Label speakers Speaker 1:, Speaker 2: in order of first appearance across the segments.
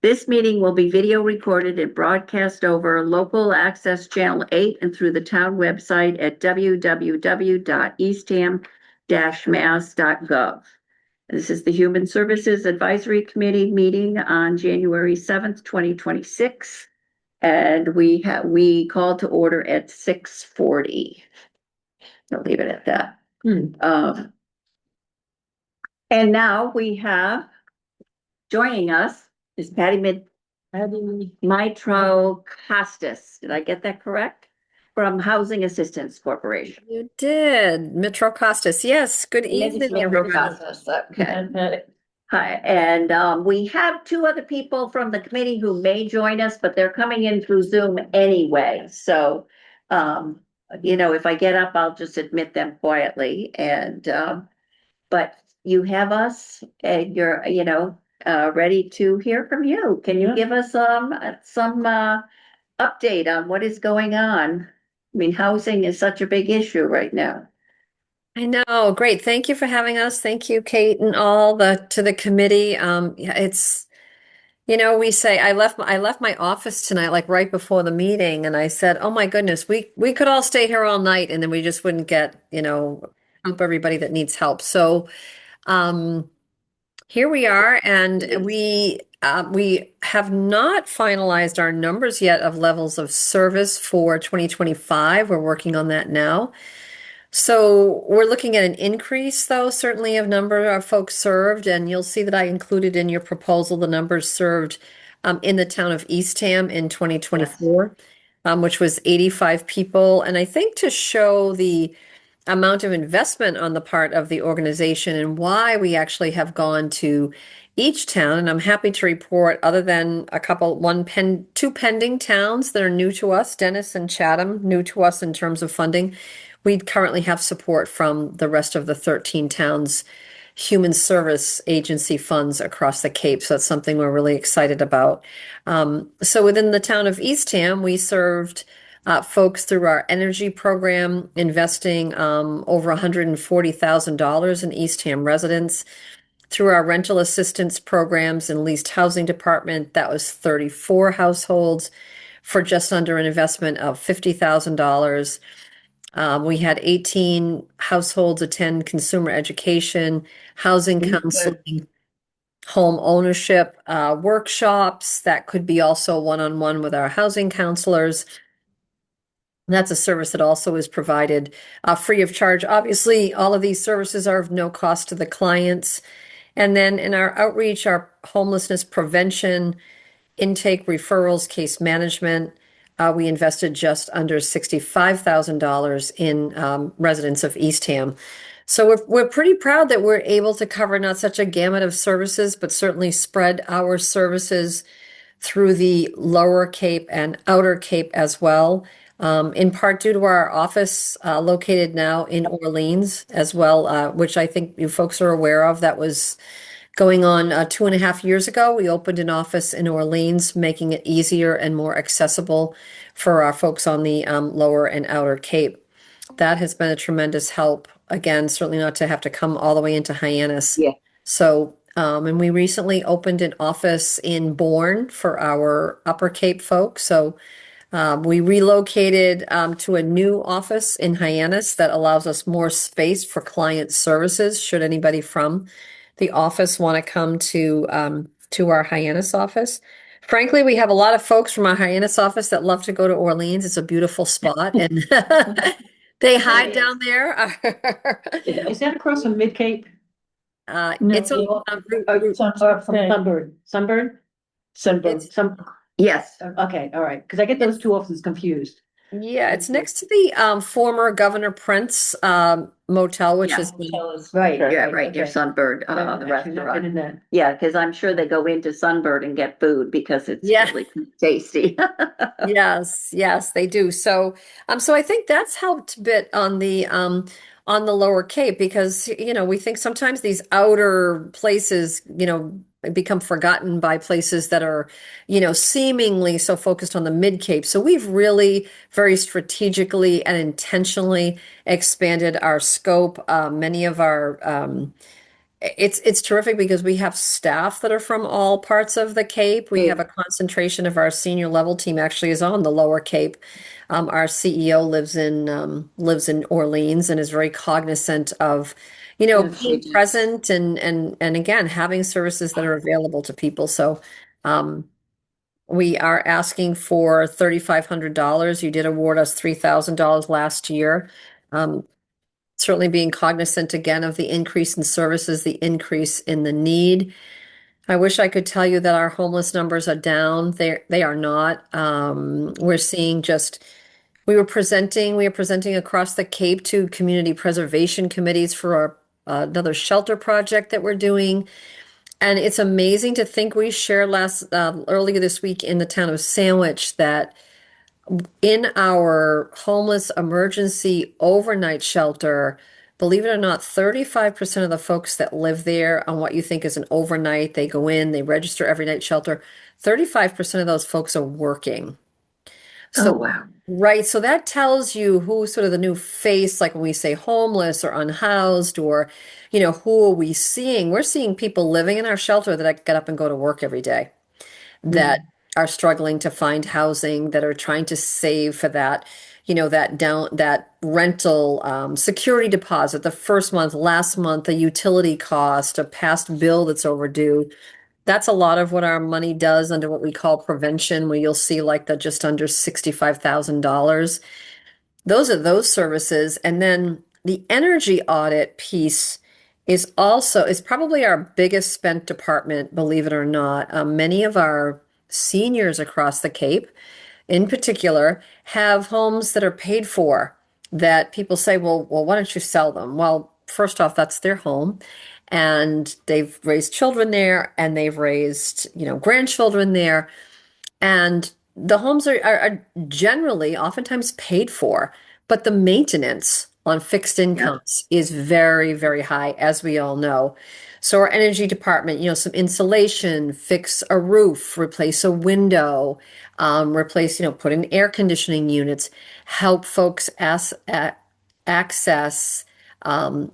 Speaker 1: This meeting will be video recorded and broadcast over local access channel 8 and through the town website at www.eastham-mass.gov. This is the Human Services Advisory Committee meeting on January 7th, 2026. And we called to order at 6:40. I'll leave it at that. And now we have joining us is Patty Mitro Costas. Did I get that correct? From Housing Assistance Corporation.
Speaker 2: You did, Mitro Costas. Yes, good evening, everybody.
Speaker 1: Okay. Hi, and we have two other people from the committee who may join us, but they're coming in through Zoom anyway. So, if I get up, I'll just admit them quietly. And but you have us, and you're, ready to hear from you. Can you give us some update on what is going on? I mean, housing is such a big issue right now.
Speaker 2: I know, great. Thank you for having us. Thank you, Kate, and all to the committee. Yeah, it's we say I left my office tonight, like right before the meeting, and I said, "Oh my goodness, we could all stay here all night, and then we just wouldn't get help everybody that needs help." So, here we are, and we have not finalized our numbers yet of levels of service for 2025. We're working on that now. So we're looking at an increase, though, certainly of number of folks served, and you'll see that I included in your proposal the numbers served in the town of Eastham in 2024, which was 85 people. And I think to show the amount of investment on the part of the organization and why we actually have gone to each town, and I'm happy to report, other than two pending towns that are new to us, Dennis and Chatham, new to us in terms of funding. We currently have support from the rest of the 13 towns' human service agency funds across the Cape. So that's something we're really excited about. So within the town of Eastham, we served folks through our energy program, investing over $140,000 in Eastham residents. Through our rental assistance programs and leased housing department, that was 34 households for just under an investment of $50,000. We had 18 households attend consumer education, housing counseling, home ownership workshops. That could be also one-on-one with our housing counselors. That's a service that also is provided free of charge. Obviously, all of these services are of no cost to the clients. And then in our outreach, our homelessness prevention, intake, referrals, case management, we invested just under $65,000 in residents of Eastham. So we're pretty proud that we're able to cover not such a gamut of services, but certainly spread our services through the Lower Cape and Outer Cape as well. In part due to our office located now in Orleans as well, which I think you folks are aware of. That was going on 2.5 years ago. We opened an office in Orleans, making it easier and more accessible for our folks on the Lower and Outer Cape. That has been a tremendous help. Again, certainly not to have to come all the way into Hyannis.
Speaker 1: Yeah.
Speaker 2: So, and we recently opened an office in Bourne for our Upper Cape folks. So we relocated to a new office in Hyannis that allows us more space for client services should anybody from the office want to come to our Hyannis office. Frankly, we have a lot of folks from our Hyannis office that love to go to Orleans. It's a beautiful spot, and they hide down there.
Speaker 3: Is that across from Mid Cape?
Speaker 2: It's on
Speaker 3: Sunburn.
Speaker 1: Yes.
Speaker 3: Okay, all right. Because I get those two offices confused.
Speaker 2: Yeah, it's next to the former Governor Prince motel, which is
Speaker 3: Right.
Speaker 1: Yeah, right,
Speaker 3: Okay.
Speaker 1: your Sunbird, the
Speaker 3: I've not been
Speaker 1: restaurant.
Speaker 3: in that.
Speaker 1: Yeah, because I'm sure they go into Sunbird and get food because it's
Speaker 2: Yeah.
Speaker 1: really tasty.
Speaker 2: Yes, they do. So I think that's helped a bit on the Lower Cape because we think sometimes these outer places become forgotten by places that are seemingly so focused on the Mid Cape. So we've really very strategically and intentionally expanded our scope. Many of our It's terrific because we have staff that are from all parts of the Cape. We have a concentration of our senior level team actually is on the Lower Cape. Our CEO lives in Orleans and is very cognizant of,
Speaker 1: Yes, she
Speaker 2: being
Speaker 1: does.
Speaker 2: present and again having services that are available to people. So um, we are asking for $3,500. You did award us $3,000 last year. Um, Certainly being cognizant again of the increase in services, the increase in the need. I wish I could tell you that our homeless numbers are down. They are not. We're seeing just we are presenting across the Cape to community preservation committees for another shelter project that we're doing. And it's amazing to think we shared earlier this week in the town of Sandwich that in our homeless emergency overnight shelter, believe it or not, 35% of the folks that live there on what you think is an overnight, they go in, they register every night shelter, 35% of those folks are working.
Speaker 1: Oh,
Speaker 2: So,
Speaker 1: wow.
Speaker 2: right, so that tells you who's sort of the new face, like when we say homeless or unhoused, or, who are we seeing? We're seeing people living in our shelter that get up and go to work every day that are struggling to find housing, that are trying to save for that, that rental security deposit, the first month, last month, a utility cost, a past bill that's overdue. That's a lot of what our money does under what we call prevention, where you'll see like the just under $65,000. Those are those services. And then the energy audit piece is probably our biggest spent department, believe it or not. Many of our seniors across the Cape, in particular, have homes that are paid for that people say, well, why don't you sell them? Well, first off, that's their home. And they've raised children there and they've raised, grandchildren there. And the homes are generally oftentimes paid for, but the maintenance on fixed incomes is very, very high, as we all know. So our energy department, some insulation, fix a roof, replace a window, put in air conditioning units, help folks access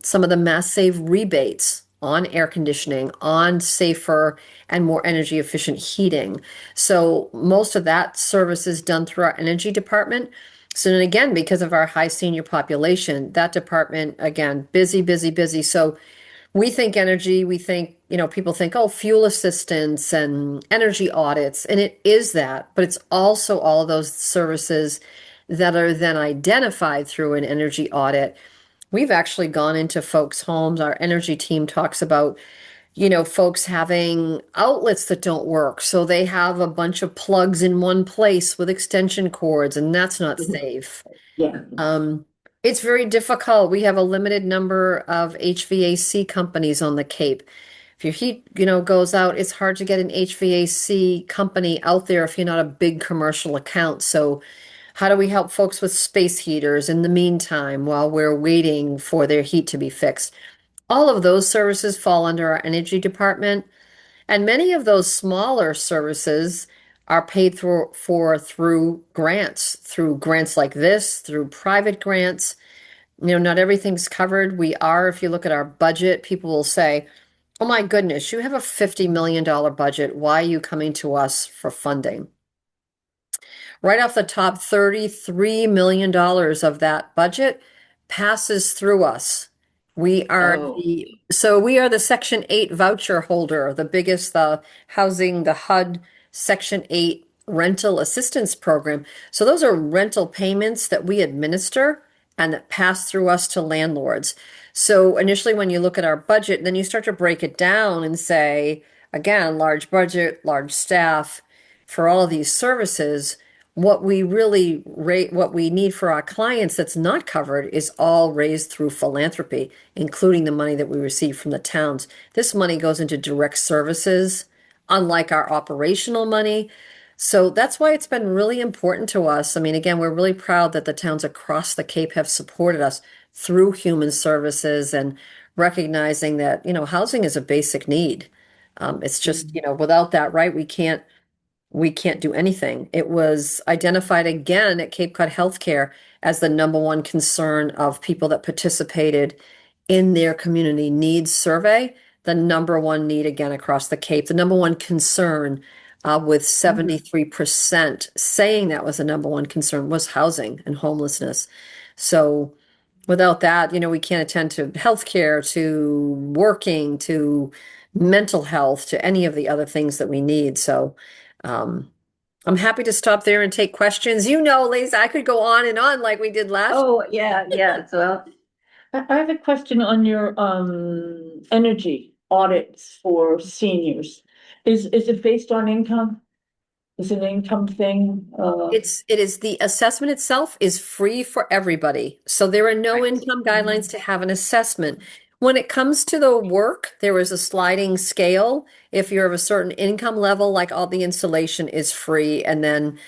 Speaker 2: some of the Mass Save rebates on air conditioning, on safer and more energy efficient heating. So most of that service is done through our energy department. So then again, because of our high senior population, that department, again, busy, busy, busy. So we think energy, we think, people think, oh, fuel assistance and energy audits, and it is that, but it's also all of those services that are then identified through an energy audit. We've actually gone into folks' homes. Our energy team talks about, folks having outlets that don't work. So they have a bunch of plugs in one place with extension cords, and that's not safe.
Speaker 1: Yeah.
Speaker 2: It's very difficult. We have a limited number of HVAC companies on the Cape. If your heat, goes out, it's hard to get an HVAC company out there if you're not a big commercial account. So how do we help folks with space heaters in the meantime while we're waiting for their heat to be fixed? All of those services fall under our energy department, and many of those smaller services are paid through grants like this, through private grants. Not everything's covered. If you look at our budget, people will say, "Oh my goodness, you have a $50 million budget. Why are you coming to us for funding?" Right off the top, $33 million of that budget passes through us. We are
Speaker 1: Oh.
Speaker 2: we are the Section 8 voucher holder, the biggest, the housing, the HUD Section 8 rental assistance program. So those are rental payments that we administer and that pass through us to landlords. So initially, when you look at our budget, then you start to break it down and say, again, large budget, large staff for all of these services. What we need for our clients that's not covered is all raised through philanthropy, including the money that we receive from the towns. This money goes into direct services, unlike our operational money. So that's why it's been really important to us. I mean, again, we're really proud that the towns across the Cape have supported us through human services and recognizing that, housing is a basic need. It's just, without that, right, we can't do anything. It was identified again at Cape Cod Healthcare as the number one concern of people that participated in their community needs survey, the number one need again across the Cape, the number one concern, with 73% saying that was the number one concern was housing and homelessness. So without that, we can't attend to healthcare, to working, to mental health, to any of the other things that we need. So, I'm happy to stop there and take questions. Ladies, I could go on and on like we did last.
Speaker 1: Oh, yeah, so,
Speaker 4: I have a question on your energy audits for seniors. Is it based on income? Is it an income thing?
Speaker 2: It is the assessment itself is free for everybody. So there are no income guidelines to have an assessment. When it comes to the work, there is a sliding scale. If you're of a certain income level, like all the installation is free, and then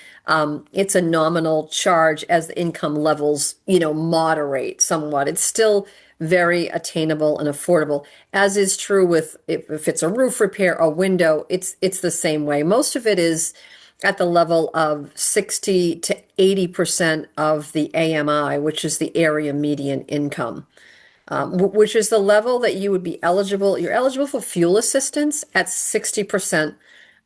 Speaker 2: it's a nominal charge as the income levels, moderate somewhat. It's still very attainable and affordable, as is true with if it's a roof repair or window, it's the same way. Most of it is at the level of 60 to 80% of the AMI, which is the area median income, which is the level that you would be eligible. You're eligible for fuel assistance at 60%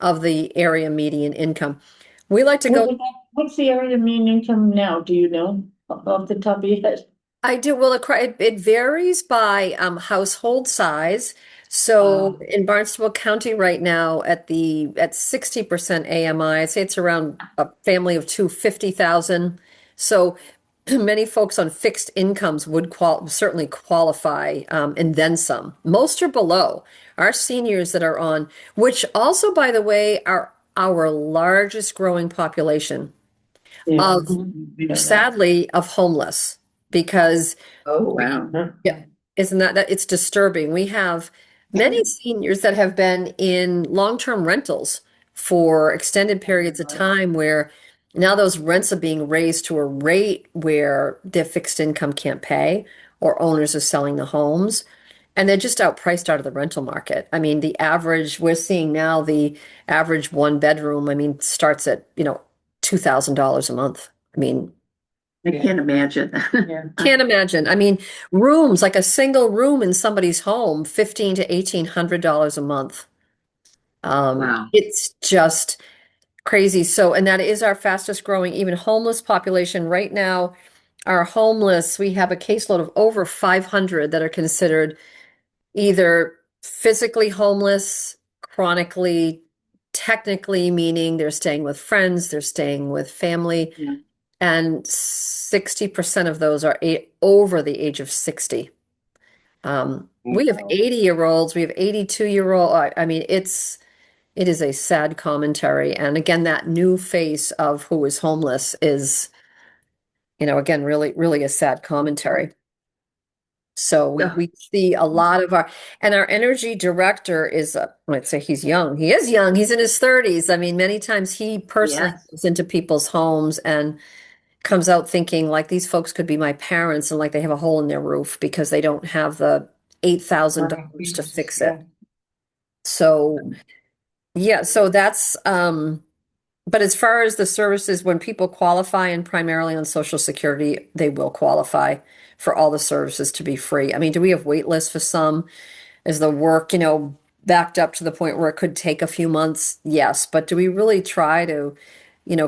Speaker 2: of the area median income. We like to go.
Speaker 4: What's the area mean income now? Do you know off the top of your head?
Speaker 2: I do. Well, it varies by household size. So in Barnstable County right now at 60% AMI, I'd say it's around a family of 250,000. So many folks on fixed incomes would certainly qualify, and then some. Most are below. Our seniors that are on, which also, by the way, are our largest growing population of, sadly, of homeless, because
Speaker 1: oh, wow.
Speaker 2: isn't that it's disturbing. We have many seniors that have been in long-term rentals for extended periods of time, where now those rents are being raised to a rate where their fixed income can't pay, or owners are selling the homes, and they're just outpriced out of the rental market. I mean, we're seeing now the average one bedroom, starts at, $2,000 a month.
Speaker 1: I can't imagine.
Speaker 2: Can't imagine. Rooms, like a single room in somebody's home, $1,500 to $1,800 a month.
Speaker 1: Wow.
Speaker 2: It's just crazy. So, and that is our fastest growing, even homeless population right now. Our homeless, we have a caseload of over 500 that are considered either physically homeless, chronically, technically, meaning they're staying with friends, they're staying with family.
Speaker 1: Yeah.
Speaker 2: And 60% of those are over the age of 60. We have 80-year-olds, we have 82-year-old. It is a sad commentary. And again, that new face of who is homeless is, again, really, really a sad commentary. So we see a lot of our energy director is, let's say he's young. He is young. He's in his 30s. Many times he personally goes into people's homes and comes out thinking like these folks could be my parents, and like they have a hole in their roof because they don't have the $8,000 to fix it. So so that's but as far as the services, when people qualify, and primarily on Social Security, they will qualify for all the services to be free. Do we have wait lists for some? Is the work, backed up to the point where it could take a few months? Yes. But do we really try to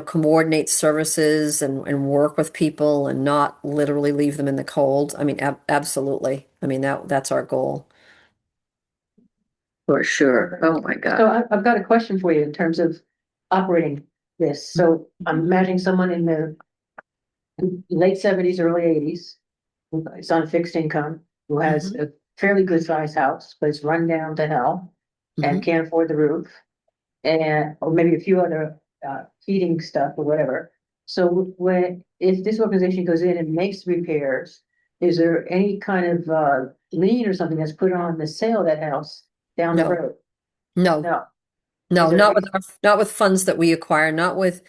Speaker 2: coordinate services and work with people and not literally leave them in the cold? Absolutely. That's our goal.
Speaker 1: For sure. Oh, my God.
Speaker 3: So I've got a question for you in terms of operating this. So I'm imagining someone in their late 70s, early 80s, who is on fixed income, who has a fairly good sized house, but it's run down to hell and can't afford the roof, or maybe a few other heating stuff or whatever. So if this organization goes in and makes repairs, is there any kind of lien or something that's put on the sale of that house down the road?
Speaker 2: No, not with funds that we acquire, not with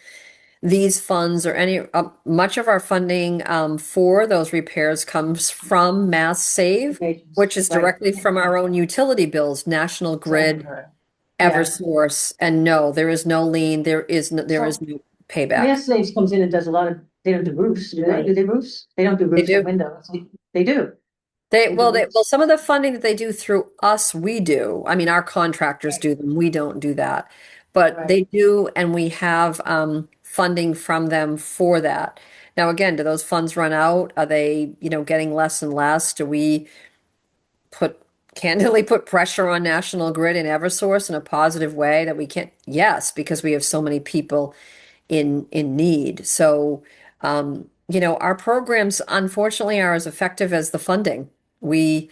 Speaker 2: these funds or any. Much of our funding for those repairs comes from Mass Save, which is directly from our own utility bills, National Grid, Eversource, and no, there is no lien. There is no payback.
Speaker 3: Mass Saves comes in and does a lot of. They don't do roofs. Do they do roofs? They don't do roofs or windows. They do.
Speaker 2: Well, some of the funding that they do through us, we do. I mean, our contractors do them. We don't do that. But
Speaker 3: Right.
Speaker 2: they do, and we have funding from them for that. Now, again, do those funds run out? Are they, getting less and less? Do we put candidly put pressure on National Grid and Eversource in a positive way that we can't? Yes, because we have so many people in need. So, our programs unfortunately are as effective as the funding. We,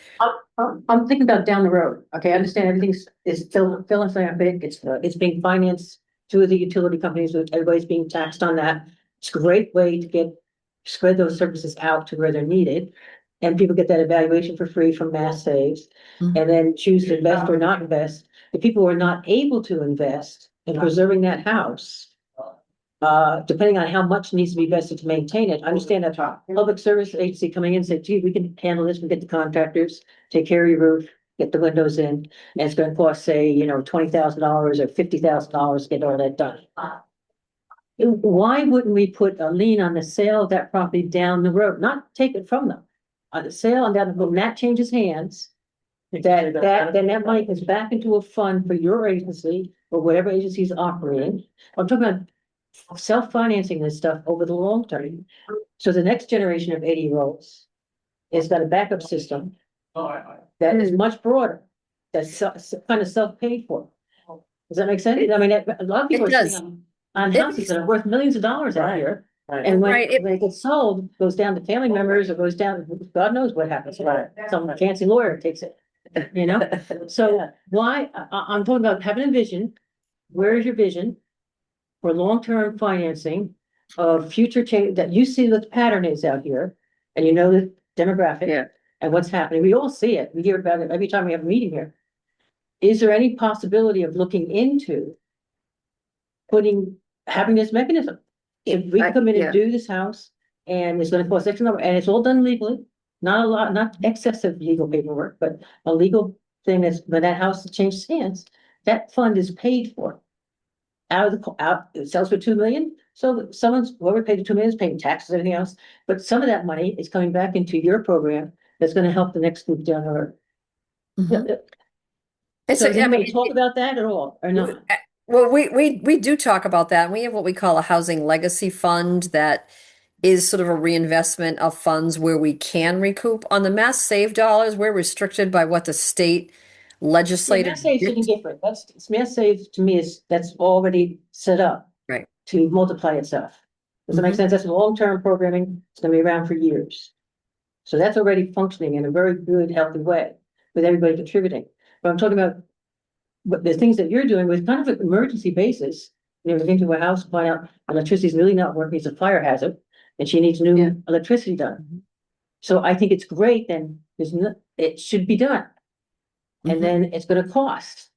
Speaker 3: I'm thinking about down the road. Okay, I understand everything's is philanthropic. It's being financed through the utility companies. Everybody's being taxed on that. It's a great way to spread those services out to where they're needed. And people get that evaluation for free from Mass Saves, and then choose to invest or not invest. The people who are not able to invest in preserving that house, depending on how much needs to be invested to maintain it, I understand that public service agency coming in and say, gee, we can handle this, we get the contractors, take care of your roof, get the windows in, and it's gonna cost, say, $20,000 or $50,000 to get all that done. Why wouldn't we put a lien on the sale of that property down the road, not take it from them? On the sale, and then when that changes hands, then that money goes back into a fund for your agency or whatever agency is operating. I'm talking about self-financing this stuff over the long term. So the next generation of 80-year-olds has got a backup system that is much broader, that's kind of self-paid for. Does that make sense? I mean, a lot of people
Speaker 2: It
Speaker 3: are
Speaker 2: does.
Speaker 3: sitting on houses that are worth millions of dollars out here.
Speaker 5: Right.
Speaker 3: And when
Speaker 2: Right,
Speaker 3: when it gets sold, goes down to family members or goes down, God knows what happens.
Speaker 5: Right.
Speaker 3: Some fancy lawyer takes it, So why, I'm talking about having a vision. Where is your vision for long-term financing of future change, that you see what the pattern is out here, and you know the demographic.
Speaker 1: Yeah.
Speaker 3: And what's happening. We all see it. We hear about it every time we have a meeting here. Is there any possibility of looking into having this mechanism? If we come in
Speaker 1: Yeah.
Speaker 3: and do this house and it's gonna cost X number, and it's all done legally, not a lot, not excessive legal paperwork, but a legal thing that's, when that house changes hands, that fund is paid for. It sells for 2 million, so whoever paid the 2 million is paying taxes, and everything else, but some of that money is coming back into your program that's gonna help the next group down the road.
Speaker 2: Mhm. It's,
Speaker 3: So, does
Speaker 2: I mean,
Speaker 3: anybody talk about that at all, or not?
Speaker 2: well, we do talk about that. We have what we call a housing legacy fund that is sort of a reinvestment of funds where we can recoup. On the Mass Save dollars, we're restricted by what the state legislative.
Speaker 3: Mass Save something different, Mass Save to me that's already set up.
Speaker 2: Right.
Speaker 3: To multiply itself. Does that make
Speaker 2: Mhm.
Speaker 3: sense? That's long-term programming, it's gonna be around for years. So that's already functioning in a very good, healthy way, with everybody contributing. But I'm talking about the things that you're doing with kind of an emergency basis. Look into a house, find out electricity's really not working, it's a fire hazard, and she needs
Speaker 1: Yeah.
Speaker 3: new electricity done. So I think it's great, then, it should be done.
Speaker 2: Mhm.
Speaker 3: And then it's gonna cost.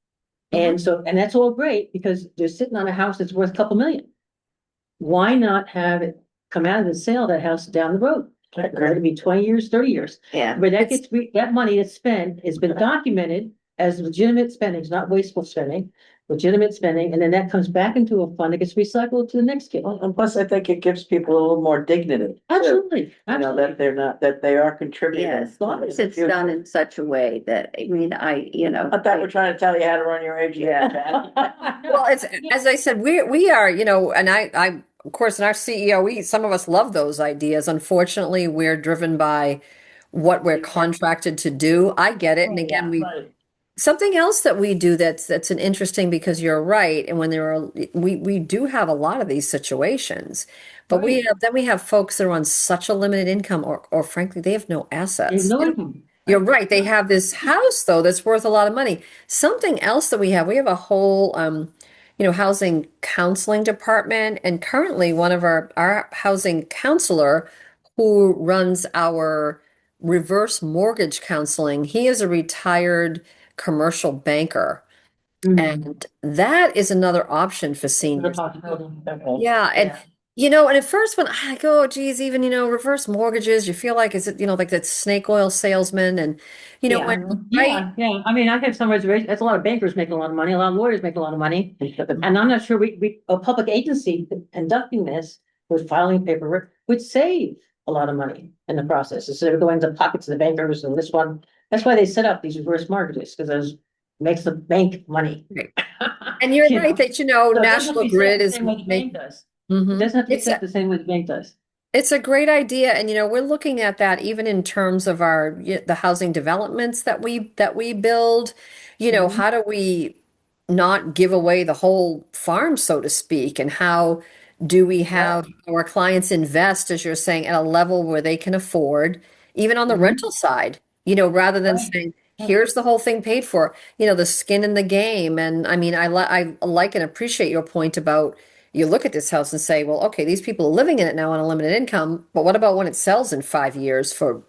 Speaker 3: And so, and that's all great, because they're sitting on a house that's worth a couple million. Why not have it come out of the sale of that house down the road? It could be 20 years, 30 years,
Speaker 1: Yeah.
Speaker 3: but that money that's spent has been documented as legitimate spending, it's not wasteful spending, legitimate spending, and then that comes back into a fund that gets recycled to the next kid.
Speaker 5: And plus, I think it gives people a little more dignity. too.
Speaker 3: Absolutely,
Speaker 5: You know,
Speaker 3: absolutely.
Speaker 5: that they're not, that they are contributing.
Speaker 1: Yeah, as long as
Speaker 5: in the
Speaker 1: it's
Speaker 5: future.
Speaker 1: done in such a way that, I mean,
Speaker 5: I thought we're trying to tell you how to run your agency.
Speaker 1: Yeah.
Speaker 2: Well, it's, as I said, we are, and I, of course, in our CEO, some of us love those ideas. Unfortunately, we're driven by what we're contracted to do. I get it. And again, something else that we do that's an interesting, because you're right. And when we do have a lot of these situations, but
Speaker 3: Right.
Speaker 2: we have folks that are on such a limited income, or frankly, they have no assets.
Speaker 3: There's no income.
Speaker 2: You're right. They have this house though that's worth a lot of money. Something else that we have a whole housing counseling department, and currently one of our housing counselor who runs our reverse mortgage counseling, he is a retired commercial banker.
Speaker 3: Mhm.
Speaker 2: And that is another option for seniors.
Speaker 5: Okay.
Speaker 2: Yeah, and and at first when I go, oh, geez, even reverse mortgages, you feel like is it like that snake oil salesman, and when right,
Speaker 3: Yeah, I mean, I have some reservations, that's a lot of bankers making a lot of money, a lot of lawyers make a lot of money. And I'm not sure a public agency conducting this with filing paperwork would save a lot of money in the process, instead of going to the pockets of the bankers and this one. That's why they set up these reverse mortgages, because those makes the bank money.
Speaker 2: Right. And you're
Speaker 3: You
Speaker 2: right
Speaker 3: know?
Speaker 2: that, you know,
Speaker 3: So it doesn't have to
Speaker 2: National
Speaker 3: be set
Speaker 2: Grid
Speaker 3: the
Speaker 2: is
Speaker 3: same way the bank
Speaker 2: making.
Speaker 3: does.
Speaker 2: Mhm.
Speaker 3: It doesn't have to be
Speaker 2: It's
Speaker 3: set the same way the bank does.
Speaker 2: It's a great idea, and you know, we're looking at that even in terms of the housing developments that we build. You know,
Speaker 3: Mhm.
Speaker 2: how do we not give away the whole farm, so to speak, and how do we have our clients invest, as you're saying, at a level where they can afford, even on the
Speaker 3: Mhm.
Speaker 2: rental side, you know, rather than
Speaker 3: Right.
Speaker 2: saying, here's the whole thing paid for, you know, the skin in the game. And I mean, I like and appreciate your point about you look at this house and say, well, okay, these people are living in it now on a limited income, but what about when it sells in 5 years for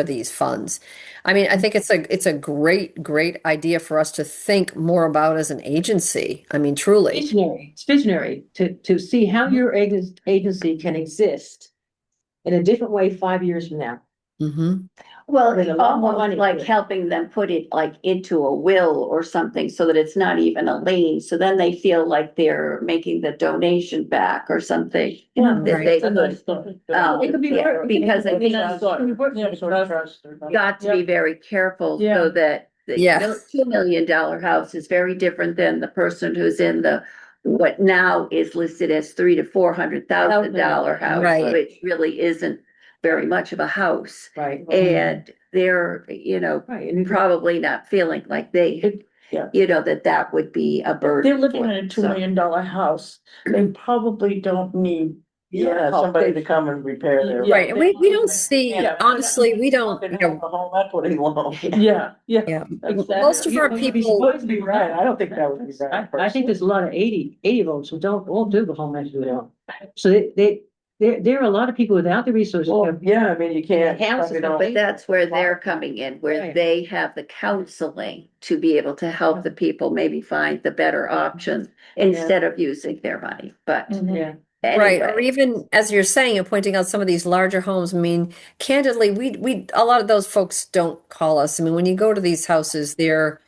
Speaker 2: these funds? I mean, I think it's a great idea for us to think more about as an agency. I mean, truly.
Speaker 3: Visionary, it's visionary to see how your agency can exist in a different way 5 years from now.
Speaker 2: Hmm.
Speaker 1: Well,
Speaker 3: There's a
Speaker 1: it's
Speaker 3: lot more
Speaker 1: almost
Speaker 3: money
Speaker 1: like
Speaker 3: to it.
Speaker 1: helping them put it like into a will or something so that it's not even a lien. So then they feel like they're making the donation back or something.
Speaker 3: Yeah,
Speaker 1: That
Speaker 2: right.
Speaker 1: they
Speaker 4: It's a nice
Speaker 1: could,
Speaker 4: story.
Speaker 3: It could be
Speaker 1: yeah,
Speaker 3: very- it could be
Speaker 1: because I
Speaker 3: very
Speaker 1: think
Speaker 3: nice.
Speaker 4: Yeah,
Speaker 1: got to be very careful
Speaker 4: Yeah.
Speaker 1: so that the
Speaker 2: Yeah.
Speaker 1: $2 million house is very different than the person who's in the what now is listed as $300,000 to $400,000 house,
Speaker 2: Right.
Speaker 1: which really isn't very much of a house.
Speaker 3: Right,
Speaker 1: And they're,
Speaker 3: right. And
Speaker 1: probably not feeling like they,
Speaker 4: Yeah.
Speaker 1: that would be a
Speaker 4: If
Speaker 1: burden.
Speaker 4: they're living
Speaker 1: for
Speaker 4: in a
Speaker 1: them.
Speaker 4: $2
Speaker 1: So,
Speaker 4: million house, they probably don't need. your
Speaker 5: Yeah,
Speaker 4: help.
Speaker 5: somebody
Speaker 4: They-
Speaker 5: to come and repair their.
Speaker 4: Yeah.
Speaker 2: Right. And we don't see,
Speaker 4: Yeah.
Speaker 2: honestly, we don't,
Speaker 5: Fucking
Speaker 2: you
Speaker 5: have
Speaker 2: know,
Speaker 5: a home equity loan.
Speaker 4: Yeah, yeah.
Speaker 2: yeah.
Speaker 4: Exactly.
Speaker 2: Most of our
Speaker 3: You'd be
Speaker 2: people,
Speaker 3: supposed to be
Speaker 5: Right, I don't think that would be right.
Speaker 3: I think there's a lot of 80-year-olds who won't do the home equity loan. So there are a lot of people without the resources.
Speaker 5: Well, yeah, I mean, you can't.
Speaker 3: The house is
Speaker 5: probably don't-
Speaker 1: but that's where they're coming in, where
Speaker 3: Right.
Speaker 1: they have the counseling to be able to help the people maybe find the better option instead of using their money, but
Speaker 4: Mhm.
Speaker 3: Yeah,
Speaker 2: right, or
Speaker 1: anyway.
Speaker 2: even as you're saying, you're pointing out some of these larger homes. I mean, candidly, we a lot of those folks don't call us. I mean, when you go to these houses, they're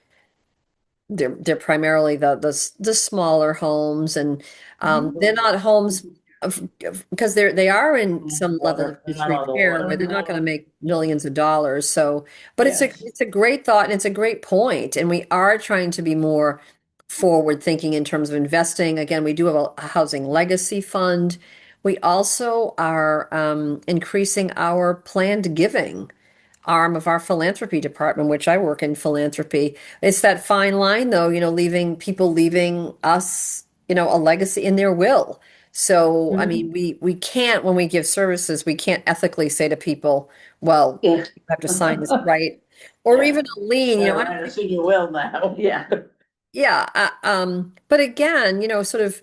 Speaker 2: primarily the smaller homes, and they're not homes because they are in some level of
Speaker 5: They're not on the
Speaker 2: disrepair
Speaker 5: water.
Speaker 2: where they're not going to make millions of dollars. So, but
Speaker 3: Yes.
Speaker 2: it's a great thought and it's a great point, and we are trying to be more forward thinking in terms of investing. Again, we do have a housing legacy fund. We also are increasing our planned giving arm of our philanthropy department, which I work in philanthropy. It's that fine line, though, you know, leaving us, you know, a legacy in their will. So, I mean, we can't, when we give services, we can't ethically say to people, well,
Speaker 1: Yeah.
Speaker 2: you have to sign this, right? Or
Speaker 5: Yeah.
Speaker 2: even a lien, you know, I don't
Speaker 5: Right,
Speaker 2: think
Speaker 5: it's in your will now.
Speaker 1: Yeah.
Speaker 2: yeah, but again, you know, sort of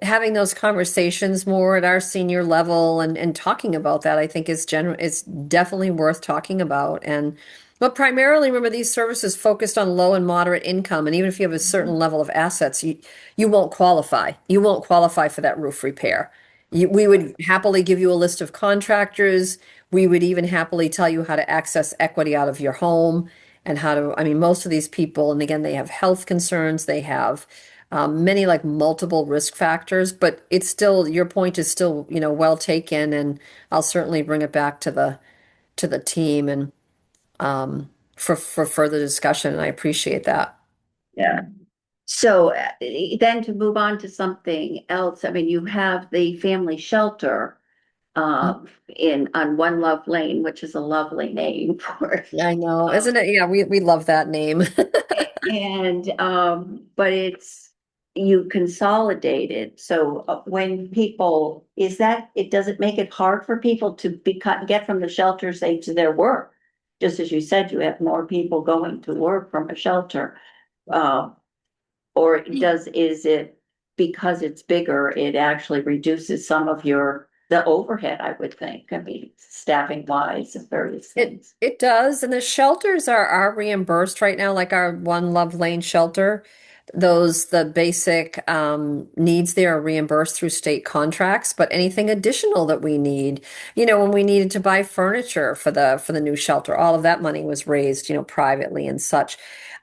Speaker 2: having those conversations more at our senior level and talking about that, I think is definitely worth talking about. And but primarily, remember, these services focused on low and moderate income, and even if you have a certain level of assets, you won't qualify. You won't qualify for that roof repair. We would happily give you a list of contractors. We would even happily tell you how to access equity out of your home and how to, I mean, most of these people, and again, they have health concerns, they have many like multiple risk factors, but it's still, your point is still, you know, well taken, and I'll certainly bring it back to the team and for further discussion, and I appreciate that.
Speaker 1: Yeah. So then to move on to something else, I mean, you have the family shelter on One Love Lane, which is a lovely name for it.
Speaker 2: I know, isn't it? Yeah, we love that name.
Speaker 1: And, but you consolidated, so when people, does it make it hard for people to get from the shelter, say, to their work? Just as you said, you have more people going to work from a shelter. Or is it because it's bigger, it actually reduces some of the overhead, I would think, I mean, staffing wise and various things.
Speaker 2: It does, and the shelters are reimbursed right now, like our One Love Lane shelter. The basic needs there are reimbursed through state contracts, but anything additional that we need, you know, when we needed to buy furniture for the new shelter, all of that money was raised, you know, privately and such.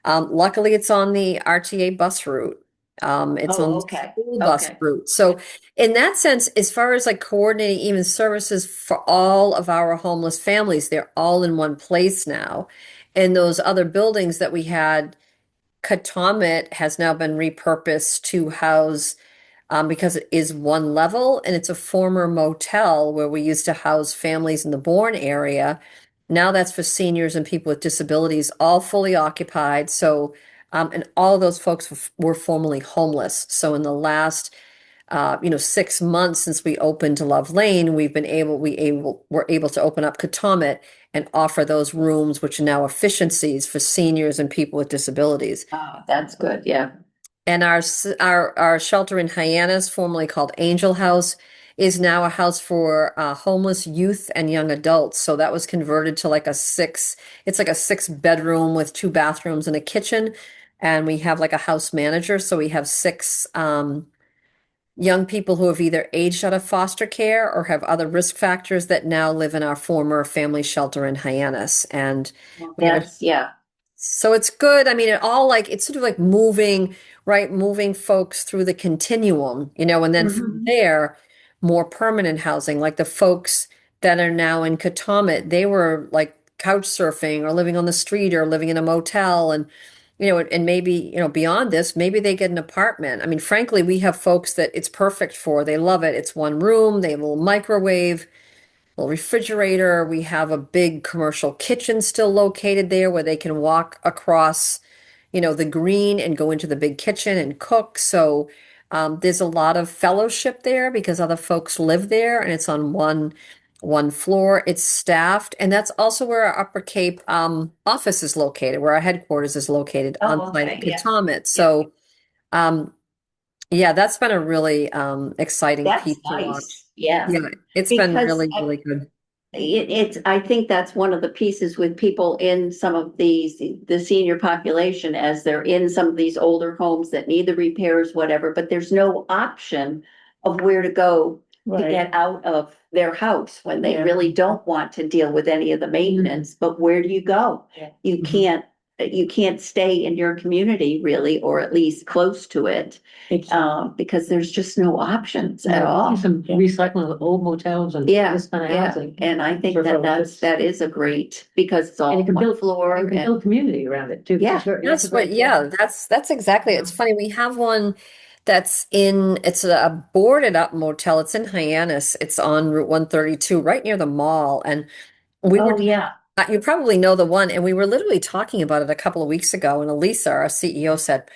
Speaker 2: Luckily, it's on the RTA bus route. It's
Speaker 1: Oh,
Speaker 2: on the
Speaker 1: okay,
Speaker 2: school bus
Speaker 1: okay.
Speaker 2: route. So in that sense, as far as like coordinating even services for all of our homeless families, they're all in one place now. And those other buildings that we had, Katomet has now been repurposed to house because it is one level and it's a former motel where we used to house families in the Bourne area. Now that's for seniors and people with disabilities, all fully occupied. So, and all of those folks were formerly homeless. So in the last, 6 months since we opened Love Lane, we're able to open up Katomet and offer those rooms, which are now efficiencies for seniors and people with disabilities.
Speaker 1: Oh, that's good, yeah.
Speaker 2: And our shelter in Hyannis, formerly called Angel House, is now a house for homeless youth and young adults. So that was converted to it's like a 6 bedroom with 2 bathrooms and a kitchen. And we have like a house manager. So we have six young people who have either aged out of foster care or have other risk factors that now live in our former family shelter in Hyannis. And we have a
Speaker 1: That's, yeah.
Speaker 2: so it's good. I mean, it's sort of like moving, right? Moving folks through the continuum, and then from
Speaker 1: Mhm.
Speaker 2: there, more permanent housing, like the folks that are now in Katomet, they were like couch surfing or living on the street or living in a motel and maybe, beyond this, maybe they get an apartment. I mean, frankly, we have folks that it's perfect for. They love it. It's one room, they have a little microwave, little refrigerator. We have a big commercial kitchen still located there where they can walk across, the green and go into the big kitchen and cook. So there's a lot of fellowship there because other folks live there and it's on one floor. It's staffed, and that's also where our Upper Cape office is located, where our headquarters is located on
Speaker 1: Oh,
Speaker 2: site
Speaker 1: okay,
Speaker 2: at
Speaker 1: yeah.
Speaker 2: Katomet. So um, yeah, that's been a really exciting
Speaker 1: That's
Speaker 2: piece to watch.
Speaker 1: nice, yeah.
Speaker 2: Yeah, it's been
Speaker 1: Because
Speaker 2: really, really good.
Speaker 1: I think that's one of the pieces with people in some of the senior population, as they're in some of these older homes that need the repairs, whatever, but there's no option of where to go to
Speaker 4: Right.
Speaker 1: get out of their house when they
Speaker 4: Yeah.
Speaker 1: really don't want to deal with any of the maintenance, but where do you go?
Speaker 4: Yeah.
Speaker 1: You can't stay in your community really, or at least close to it, because there's just no options at all.
Speaker 3: Some
Speaker 4: Yeah.
Speaker 3: recycling of old motels and
Speaker 1: Yeah,
Speaker 3: this kind of
Speaker 1: yeah,
Speaker 3: housing.
Speaker 1: and I think
Speaker 4: For
Speaker 1: that
Speaker 4: folks.
Speaker 1: that is a great, because it's all
Speaker 3: And you can
Speaker 1: one
Speaker 3: build,
Speaker 1: floor
Speaker 3: you can
Speaker 1: and,
Speaker 3: build community around it too.
Speaker 1: Yeah.
Speaker 2: That's what, yeah, that's exactly it. It's funny. We have one it's a boarded up motel. It's in Hyannis. It's on Route 132, right near the mall. And we were,
Speaker 1: oh, yeah.
Speaker 2: you probably know the one, and we were literally talking about it a couple of weeks ago. And Elisa, our CEO, said,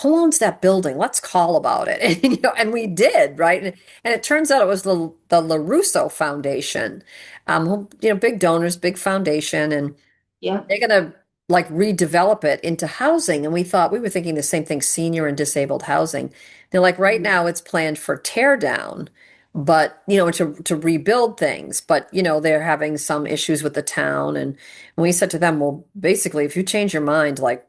Speaker 2: "Who owns that building? Let's call about it." And we did, right? And it turns out it was the LaRusso Foundation, big donors, big foundation, and
Speaker 1: Yeah.
Speaker 2: they're gonna like redevelop it into housing. And we were thinking the same thing, senior and disabled housing. They're like, right now it's planned for tear down, but to rebuild things. But they're having some issues with the town. And we said to them, well, basically, if you change your mind, like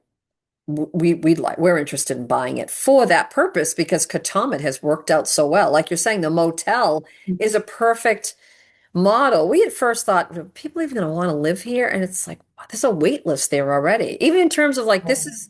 Speaker 2: we're interested in buying it for that purpose because Katomet has worked out so well. Like you're saying, the motel is a perfect model. We at first thought, "Are people even going to want to live here?" And it's like, wow, there's a wait list there already. Even in terms of like, this is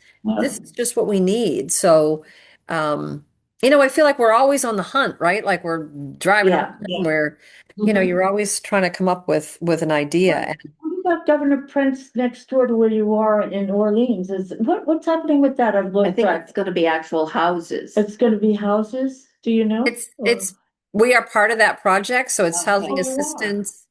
Speaker 2: just what we need. So, um, I feel like we're always on the hunt, right? Like we're driving
Speaker 1: Yeah,
Speaker 2: around where, you're always trying to come up with an idea. And
Speaker 4: What about Governor Prince next door to where you are in Orleans? What's happening with that? I've
Speaker 1: I
Speaker 4: looked
Speaker 1: think
Speaker 4: at.
Speaker 1: it's gonna be actual houses.
Speaker 4: It's gonna be houses, do you know?
Speaker 2: it's we are part of that project. So it's
Speaker 1: Okay.
Speaker 2: housing
Speaker 4: Oh, you are.
Speaker 2: assistance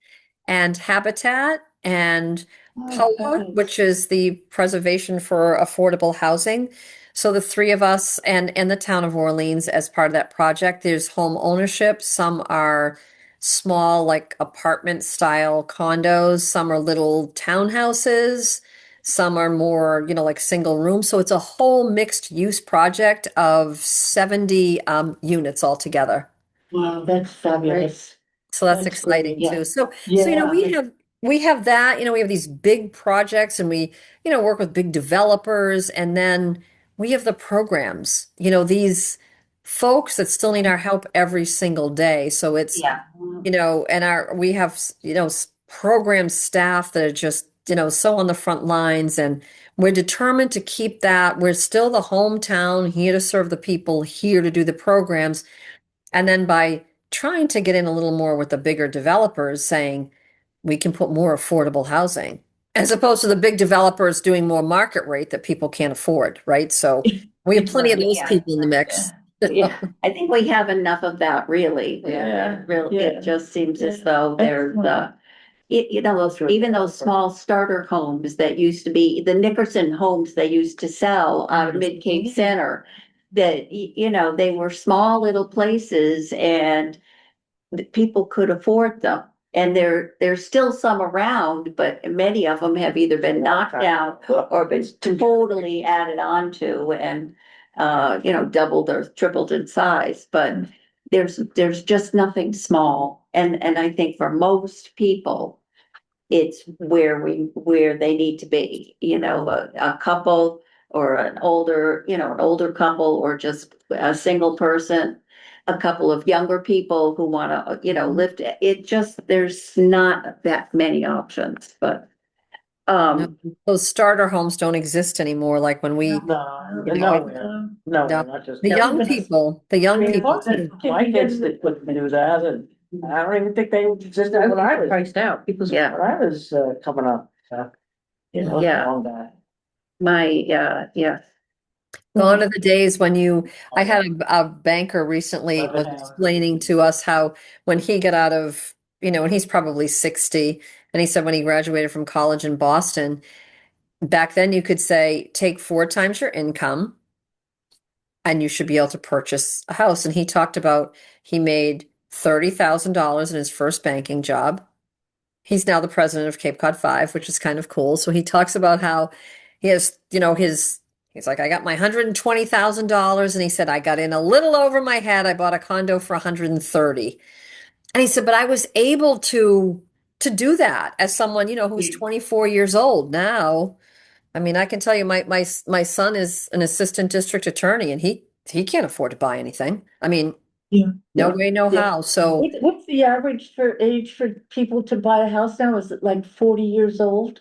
Speaker 2: and habitat and
Speaker 4: Oh,
Speaker 2: POA,
Speaker 4: thanks.
Speaker 2: which is the Preservation for Affordable Housing. So the three of us and the town of Orleans as part of that project, there's home ownership. Some are small, like apartment style condos. Some are little townhouses. Some are more, like single room. So it's a whole mixed use project of 70 units altogether.
Speaker 4: Wow, that's fabulous.
Speaker 2: So that's
Speaker 4: That's great,
Speaker 2: exciting
Speaker 4: yeah.
Speaker 2: too. So
Speaker 4: Yeah.
Speaker 2: we have that, we have these big projects and we, work with big developers, and then we have the programs, these folks that still need our help every single day. So it's,
Speaker 1: Yeah.
Speaker 2: and we have, program staff that are just, so on the front lines, and We're determined to keep that. We're still the hometown, here to serve the people, here to do the programs. And then by trying to get in a little more with the bigger developers, saying we can put more affordable housing, as opposed to the big developers doing more market rate that people can't afford, right? So we have plenty of those
Speaker 1: Yeah.
Speaker 2: people in the mix.
Speaker 1: Yeah, I think we have enough of that, really.
Speaker 4: Yeah,
Speaker 1: Really,
Speaker 4: yeah.
Speaker 1: it just seems as
Speaker 4: Yeah.
Speaker 1: though there's,
Speaker 4: Excellent.
Speaker 1: even those small starter homes that used to be, the Nickerson homes they used to sell out of Mid Cape Center. That, they were small little places and the people could afford them. And there's still some around, but many of them have either been knocked down or been totally added on to and, doubled or tripled in size, but there's just nothing small. And I think for most people, it's where they need to be, a couple or an older couple or just a single person, a couple of younger people who wanna, lift, it just, there's not that many options, but
Speaker 2: Those starter homes don't exist anymore, like when we,
Speaker 5: No,
Speaker 2: You know,
Speaker 5: no,
Speaker 2: no.
Speaker 5: not just.
Speaker 2: the young people, the young people.
Speaker 5: My kids that couldn't do that, and I don't even think they existed when I was,
Speaker 3: Priced out, people's.
Speaker 1: Yeah.
Speaker 5: when I was, coming up,
Speaker 4: Yeah.
Speaker 1: Yeah.
Speaker 5: Long back.
Speaker 1: yeah.
Speaker 2: Gone are the days when I had a banker recently was explaining to us how when he got out of, and he's probably 60, and he said when he graduated from college in Boston, back then you could say, take 4 times your income and you should be able to purchase a house. And he talked about he made $30,000 in his first banking job. He's now the president of Cape Cod 5, which is kind of cool. So he talks about how he has, he's like, I got my $120,000. And he said, I got in a little over my head. I bought a condo for 130. And he said, but I was able to do that as someone, who's 24 years old now. I mean, I can tell you my son is an assistant district attorney and he can't afford to buy anything. I mean,
Speaker 4: Yeah.
Speaker 2: no way, no
Speaker 4: Yeah.
Speaker 2: how. So
Speaker 4: What's the average age for people to buy a house now? Is it like 40 years old?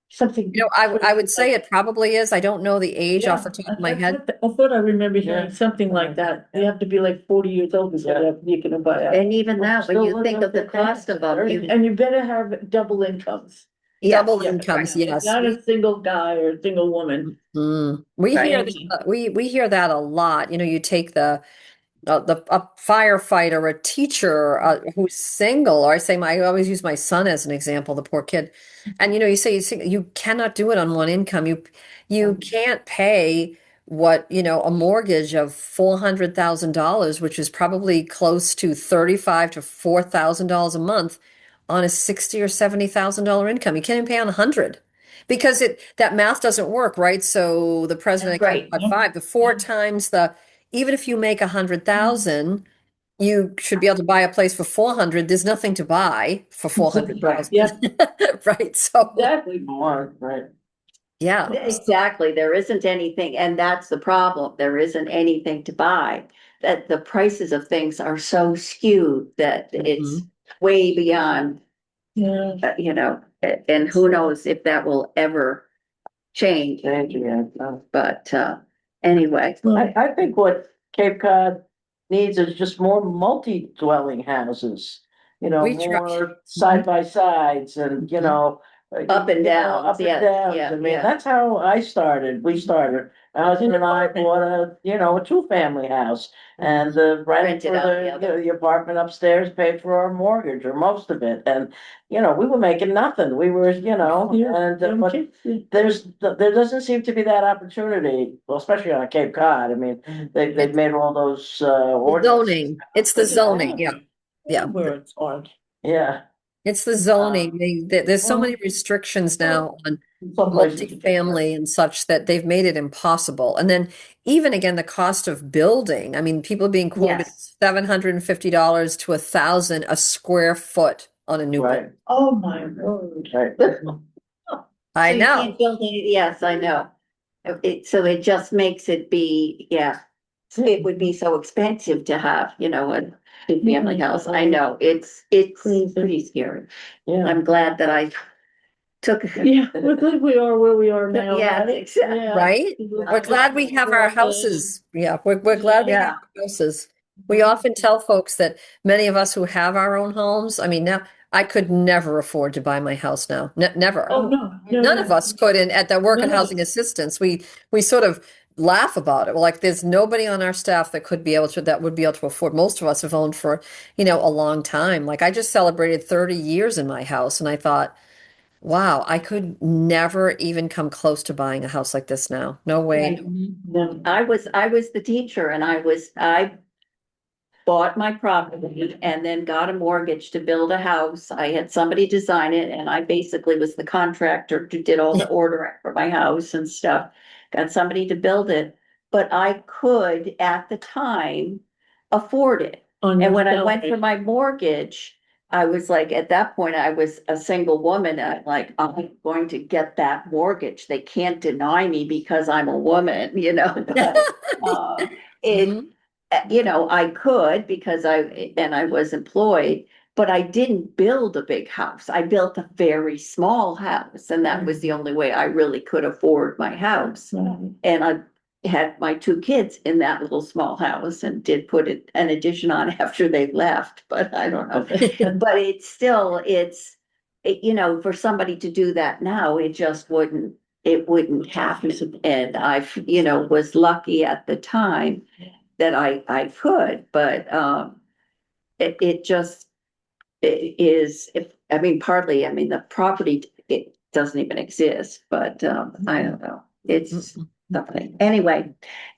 Speaker 4: Something.
Speaker 2: I would say it probably is. I don't know the age off the
Speaker 4: Yeah,
Speaker 2: top of my head.
Speaker 4: I thought I remember hearing
Speaker 5: Yeah.
Speaker 4: something like that. You have to be like 40 years old before you can buy a.
Speaker 1: And even that, when
Speaker 5: Still
Speaker 1: you think
Speaker 5: living
Speaker 1: of the
Speaker 5: up to
Speaker 1: cost of them,
Speaker 4: And you better have double incomes.
Speaker 2: Double
Speaker 1: yeah,
Speaker 2: incomes,
Speaker 1: right.
Speaker 2: yes.
Speaker 4: Not a single guy or a single woman.
Speaker 2: We
Speaker 1: Right.
Speaker 2: hear we hear that a lot. You take a firefighter, a teacher who's single, or I always use my son as an example, the poor kid. And you say you cannot do it on one income. You can't pay what, a mortgage of $400,000, which is probably close to $35,000 to $4,000 a month on a $60,000 or $70,000 income. You can't even pay on 100 because that math doesn't work, right? So the president
Speaker 1: That's right.
Speaker 2: of Cape Cod 5, the 4 times even if you make 100,000, you should be able to buy a place for 400. There's nothing to buy for 400,000.
Speaker 4: Yeah.
Speaker 2: Right. So
Speaker 4: Exactly.
Speaker 5: More, right.
Speaker 2: yeah.
Speaker 1: Exactly, there isn't anything, and that's the problem, there isn't anything to buy. That the prices of things are so skewed that it's way beyond,
Speaker 4: Yeah.
Speaker 1: and who knows if that will ever change,
Speaker 5: Thank you, yeah.
Speaker 1: but, anyway.
Speaker 5: I think what Cape Cod needs is just more multi-dwelling houses.
Speaker 2: We try-
Speaker 5: More side by sides and,
Speaker 1: Up and down,
Speaker 5: Up and
Speaker 1: yes,
Speaker 5: downs.
Speaker 1: yeah,
Speaker 5: I mean,
Speaker 1: yeah.
Speaker 5: that's how we started. My husband and I bought a 2-family house and the rent
Speaker 1: Rented
Speaker 5: for
Speaker 1: out the
Speaker 5: the apartment upstairs paid for our mortgage or most of it. And, we were making nothing. We were, but there doesn't seem to be that opportunity, well, especially on Cape Cod. I mean, they've made all those,
Speaker 2: Zoning. It's the zoning. Yeah. Yeah.
Speaker 4: Where it's odd.
Speaker 5: Yeah.
Speaker 2: It's the zoning. There's so many restrictions now on
Speaker 5: Some places-
Speaker 2: multifamily and such that they've made it impossible. And then even again, the cost of building. I mean, people are being quoted
Speaker 1: Yes.
Speaker 2: $750 to $1,000 a square foot on a new build.
Speaker 5: Right,
Speaker 4: Oh, my word.
Speaker 5: right.
Speaker 2: I
Speaker 1: So you
Speaker 2: know.
Speaker 1: can't build any, yes, I know. So it just makes it be, it would be so expensive to have, a two-family house, I know, it's
Speaker 4: Crazy.
Speaker 1: pretty scary.
Speaker 5: Yeah.
Speaker 1: I'm glad that I took.
Speaker 4: Yeah, we're glad we are where we are now.
Speaker 1: Yeah,
Speaker 4: right?
Speaker 1: exactly.
Speaker 4: Yeah.
Speaker 2: Right? We're glad we have our houses. Yeah, we're glad we have
Speaker 1: Yeah.
Speaker 2: our houses. We often tell folks that many of us who have our own homes, I mean, now I could never afford to buy my house now. Never.
Speaker 4: Oh, no.
Speaker 2: None of us could. And at the work and
Speaker 4: None of
Speaker 2: housing assistance, we sort of laugh about it. We're like, there's nobody on our staff that could be able to, that would be able to afford. Most of us have owned for, a long time. Like I just celebrated 30 years in my house and I thought, wow, I could never even come close to buying a house like this now. No way.
Speaker 4: No.
Speaker 1: I was the teacher and I bought my property and then got a mortgage to build a house. I had somebody design it and I basically was the contractor who did all the ordering for my house and stuff. Got somebody to build it, but I could at the time afford it.
Speaker 4: On your
Speaker 1: And when I went
Speaker 4: salary.
Speaker 1: for my mortgage, I was like, at that point, I was a single woman. I'm like, I'm going to get that mortgage. They can't deny me because I'm a woman, It,
Speaker 2: Mhm.
Speaker 1: I could because I was employed, but I didn't build a big house. I built a very small house and that was the only way I really could afford my house.
Speaker 4: Right.
Speaker 1: And I had my two kids in that little small house and did put an addition on after they left, but I don't know. But it's still, for somebody to do that now, it wouldn't happen. And was lucky at the time that I could, but, it just, it is, partly, the property, it doesn't even exist, but, I don't know. It's something. Anyway,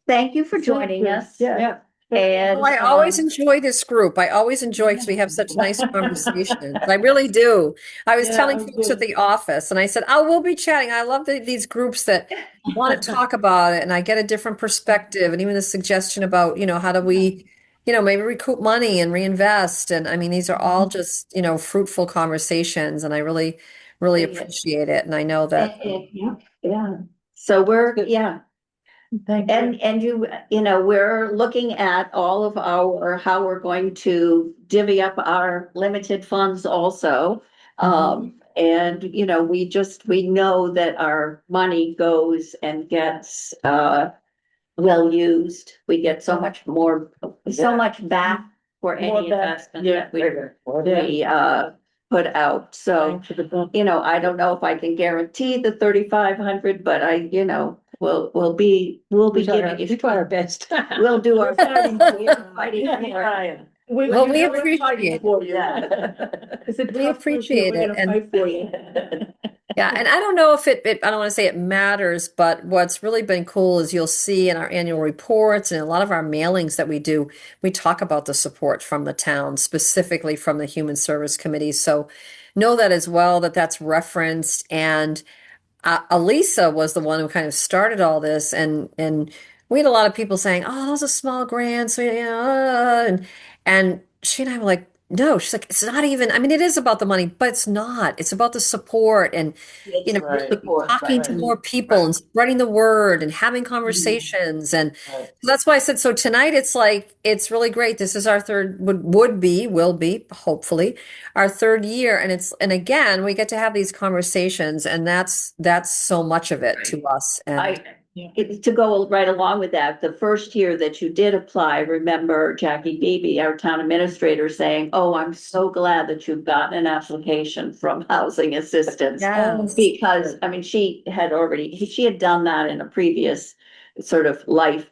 Speaker 1: thank you for joining us.
Speaker 4: Yeah.
Speaker 1: And,
Speaker 2: Well, I always enjoy this group. I always enjoy because we have such nice conversations. I really do. I was
Speaker 4: Yeah,
Speaker 2: telling
Speaker 4: I
Speaker 2: folks
Speaker 4: do.
Speaker 2: at the office and I said, oh, we'll be chatting. I love these groups that want to talk about it and I get a different perspective and even the suggestion about, how do we, maybe recoup money and reinvest. And I mean, these are all just, fruitful conversations and I really, really
Speaker 1: Yeah.
Speaker 2: appreciate it. And I know that.
Speaker 1: Yeah. So yeah.
Speaker 4: Thank you.
Speaker 1: And we're looking at all of how we're going to divvy up our limited funds also. And, we know that our money goes and gets, well used. We get so much more, so much back for
Speaker 4: More
Speaker 1: any
Speaker 4: back,
Speaker 1: investment
Speaker 4: yeah.
Speaker 1: that we put out. So,
Speaker 4: Thanks for the book.
Speaker 1: I don't know if I can guarantee the 3,500, but we'll be giving
Speaker 3: We
Speaker 1: you,
Speaker 3: try our best.
Speaker 1: we'll do our
Speaker 4: Fighting
Speaker 1: best.
Speaker 4: for you.
Speaker 1: We're fighting for it.
Speaker 5: Ryan.
Speaker 2: Well, we
Speaker 4: we're fighting
Speaker 2: appreciate
Speaker 4: for you.
Speaker 5: Yeah.
Speaker 4: It's a
Speaker 2: We
Speaker 4: tough group,
Speaker 2: appreciate
Speaker 4: we're
Speaker 2: it,
Speaker 4: gonna
Speaker 2: and-
Speaker 4: fight for you.
Speaker 2: Yeah, and I don't know if I don't want to say it matters, but what's really been cool is you'll see in our annual reports and a lot of our mailings that we do, we talk about the support from the town, specifically from the Human Service Committee. So know that as well, that's referenced. And Elisa was the one who kind of started all this, and we had a lot of people saying, "Oh, those are small grants," and she and I were like, "No," she's like, "It's not even. I mean, it is about the money, but it's not. It's about the support and
Speaker 5: Right.
Speaker 1: Support,
Speaker 2: talking to
Speaker 1: right.
Speaker 2: more people and spreading the word and having conversations." And
Speaker 5: Right.
Speaker 2: so that's why I said, so tonight it's like, it's really great. This is our third, will be, hopefully, our third year. And again, we get to have these conversations and that's so much of it to us. And
Speaker 1: To go right along with that, the first year that you did apply, remember Jackie Beebe, our town administrator, saying, "Oh, I'm so glad that you've gotten an application from Housing Assistance."
Speaker 2: Yes.
Speaker 1: Because, she had done that in a previous sort of life.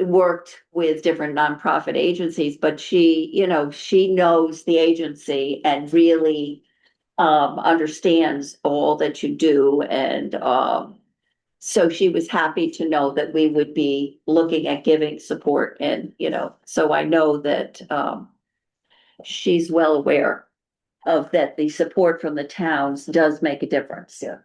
Speaker 1: Worked with different nonprofit agencies, but she knows the agency and really understands all that you do and, so she was happy to know that we would be looking at giving support and, so I know that, she's well aware of that the support from the towns does make a difference. Yeah.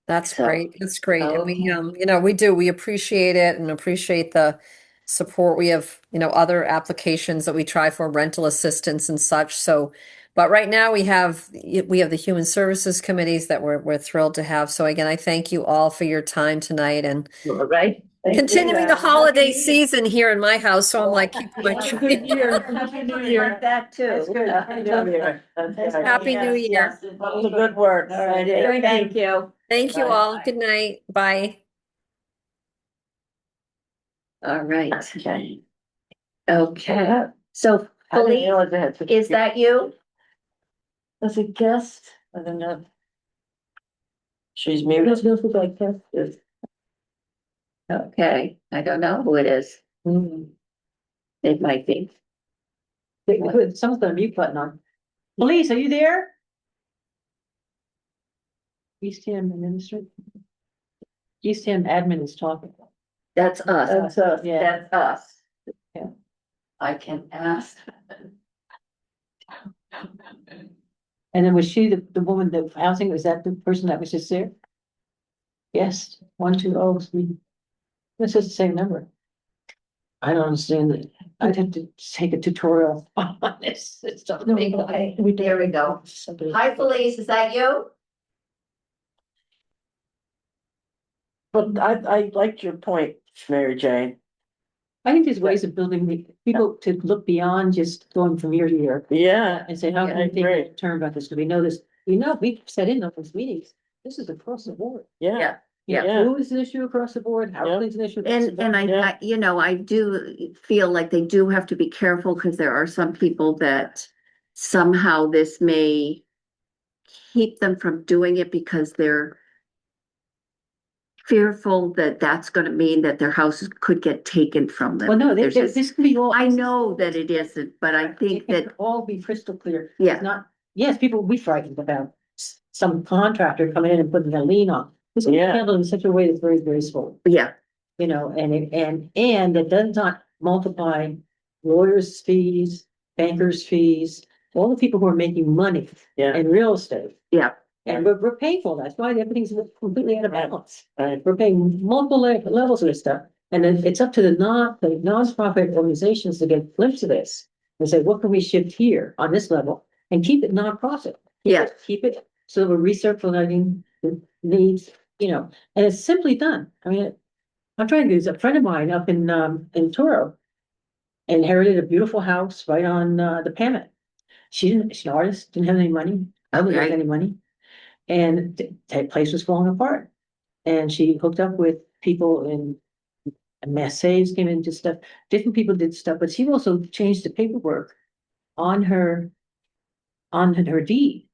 Speaker 2: That's
Speaker 1: So,
Speaker 2: great. That's great. And we,
Speaker 1: okay.
Speaker 2: we appreciate it and appreciate the support. We have, other applications that we try for rental assistance and such. So, but right now we have the Human Services Committees that we're thrilled to have. So again, I thank you all for your time tonight and
Speaker 1: All right.
Speaker 2: continuing the holiday season here in my house, so I'm like keeping my
Speaker 4: Have a
Speaker 2: tree.
Speaker 4: good year. Happy New
Speaker 1: Like
Speaker 4: Year.
Speaker 1: that too.
Speaker 3: That's good.
Speaker 5: That's right.
Speaker 2: Happy New
Speaker 1: Yes,
Speaker 2: Year.
Speaker 1: yes.
Speaker 5: That was a good work.
Speaker 1: All right, thank you.
Speaker 2: Thank you
Speaker 1: Bye.
Speaker 2: all. Good night. Bye.
Speaker 1: All right,
Speaker 5: Okay.
Speaker 1: okay, so
Speaker 5: I didn't
Speaker 1: Felice,
Speaker 5: realize they had such-
Speaker 1: is that you?
Speaker 4: As a guest,
Speaker 5: I don't know. She's
Speaker 4: I
Speaker 5: muted.
Speaker 4: don't know who that guest is.
Speaker 1: Okay, I don't know who it is. It might be.
Speaker 3: Someone's got a mute button on. Police, are you there? East Ham administrator. East Ham admin is talking.
Speaker 1: That's us.
Speaker 4: That's us.
Speaker 3: Yeah.
Speaker 1: That's us.
Speaker 3: Yeah.
Speaker 1: I can ask.
Speaker 3: And then was she the woman that housing, was that the person that was just there? Yes, 120 3. This is the same number. I don't understand it. I'd have to take a tutorial on this. It's not
Speaker 4: No,
Speaker 3: me.
Speaker 4: no,
Speaker 1: There we go.
Speaker 4: Somebody-
Speaker 1: Hi, Felice, is that you?
Speaker 5: But I liked your point, Mary Jane.
Speaker 3: I think there's ways of building people to look beyond just going from year to year
Speaker 5: Yeah,
Speaker 3: and say, how
Speaker 5: Yeah,
Speaker 3: can
Speaker 5: I
Speaker 3: we think
Speaker 5: agree.
Speaker 3: long term about this? Do we know this? We know, we've set in on those meetings. This is across the board.
Speaker 5: yeah,
Speaker 1: Yeah.
Speaker 5: Yeah.
Speaker 3: Food is an issue across the board,
Speaker 5: Yeah.
Speaker 3: housing is an issue. across the
Speaker 1: And
Speaker 3: board.
Speaker 5: Yeah.
Speaker 1: I, you know, I do feel like they do have to be careful because there are some people that somehow this may keep them from doing it because they're fearful that that's gonna mean that their houses could get taken from them.
Speaker 3: Well, no,
Speaker 1: There's this-
Speaker 3: this can be all.
Speaker 1: I know that it isn't, but I think
Speaker 3: It can
Speaker 1: that,
Speaker 3: all be crystal clear.
Speaker 1: yeah,
Speaker 3: It's not, yes, people will be frightened about some contractor coming in and putting a lien on. This is
Speaker 5: Yeah.
Speaker 3: handled in such a way that's very graceful,
Speaker 1: yeah,
Speaker 3: you know, and it does not multiply lawyers' fees, bankers' fees, all the people who are making money
Speaker 5: yeah,
Speaker 3: in real estate.
Speaker 1: yeah.
Speaker 3: And we're paying for that. That's why everything's completely out of
Speaker 5: Right.
Speaker 3: balance.
Speaker 5: right.
Speaker 3: We're paying multiple levels of this stuff. And then it's up to the nonprofit organizations to get a glimpse of this. And say, what can we shift here on this level and keep it nonprofit?
Speaker 1: Yeah.
Speaker 3: Keep it so we're recirculating the needs, you know, and it's simply done. I mean, I'm trying to use a friend of mine up in Toro. Inherited a beautiful house right on the Pamet. She's an artist, didn't have any money, hardly had
Speaker 1: Okay.
Speaker 3: any money. And that place was falling apart. And she hooked up with people in Mass Saves came into stuff, different people did stuff, but she also changed the paperwork on her deed.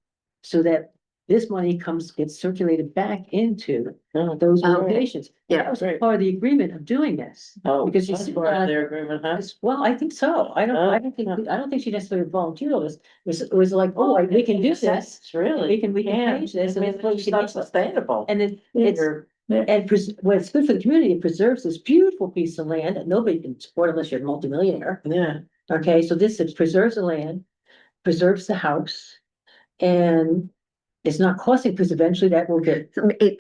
Speaker 3: So that this money gets circulated back into
Speaker 5: Oh,
Speaker 3: those
Speaker 1: Oh,
Speaker 3: organizations. And that was
Speaker 5: great.
Speaker 3: part of the agreement of doing this.
Speaker 5: Oh,
Speaker 3: Because you
Speaker 5: that's
Speaker 3: see,
Speaker 5: part of their agreement, huh?
Speaker 3: Well, I think so. I don't think she necessarily volunteered all this. It was like, oh, we can do this.
Speaker 5: It's really.
Speaker 3: We can
Speaker 5: Yeah.
Speaker 3: change this.
Speaker 5: I mean, it's not sustainable.
Speaker 3: And then it's, when it's good for the community, it preserves this beautiful piece of land that nobody can support unless you're a multimillionaire.
Speaker 5: Yeah,
Speaker 3: Okay, so it preserves the land, preserves the house. And it's not costing, because eventually that will get,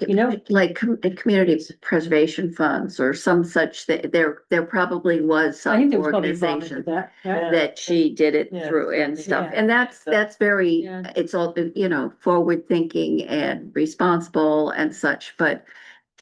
Speaker 3: you know,
Speaker 1: Like community preservation funds or some such, there probably was
Speaker 3: I
Speaker 1: some
Speaker 3: think there was probably a problem
Speaker 1: organization
Speaker 3: with that. Yeah.
Speaker 5: Yeah.
Speaker 1: that she did it
Speaker 5: Yeah.
Speaker 1: through and stuff.
Speaker 3: Yeah.
Speaker 1: And that's very,
Speaker 3: Yeah.
Speaker 1: it's all, you know, forward thinking and responsible and such, but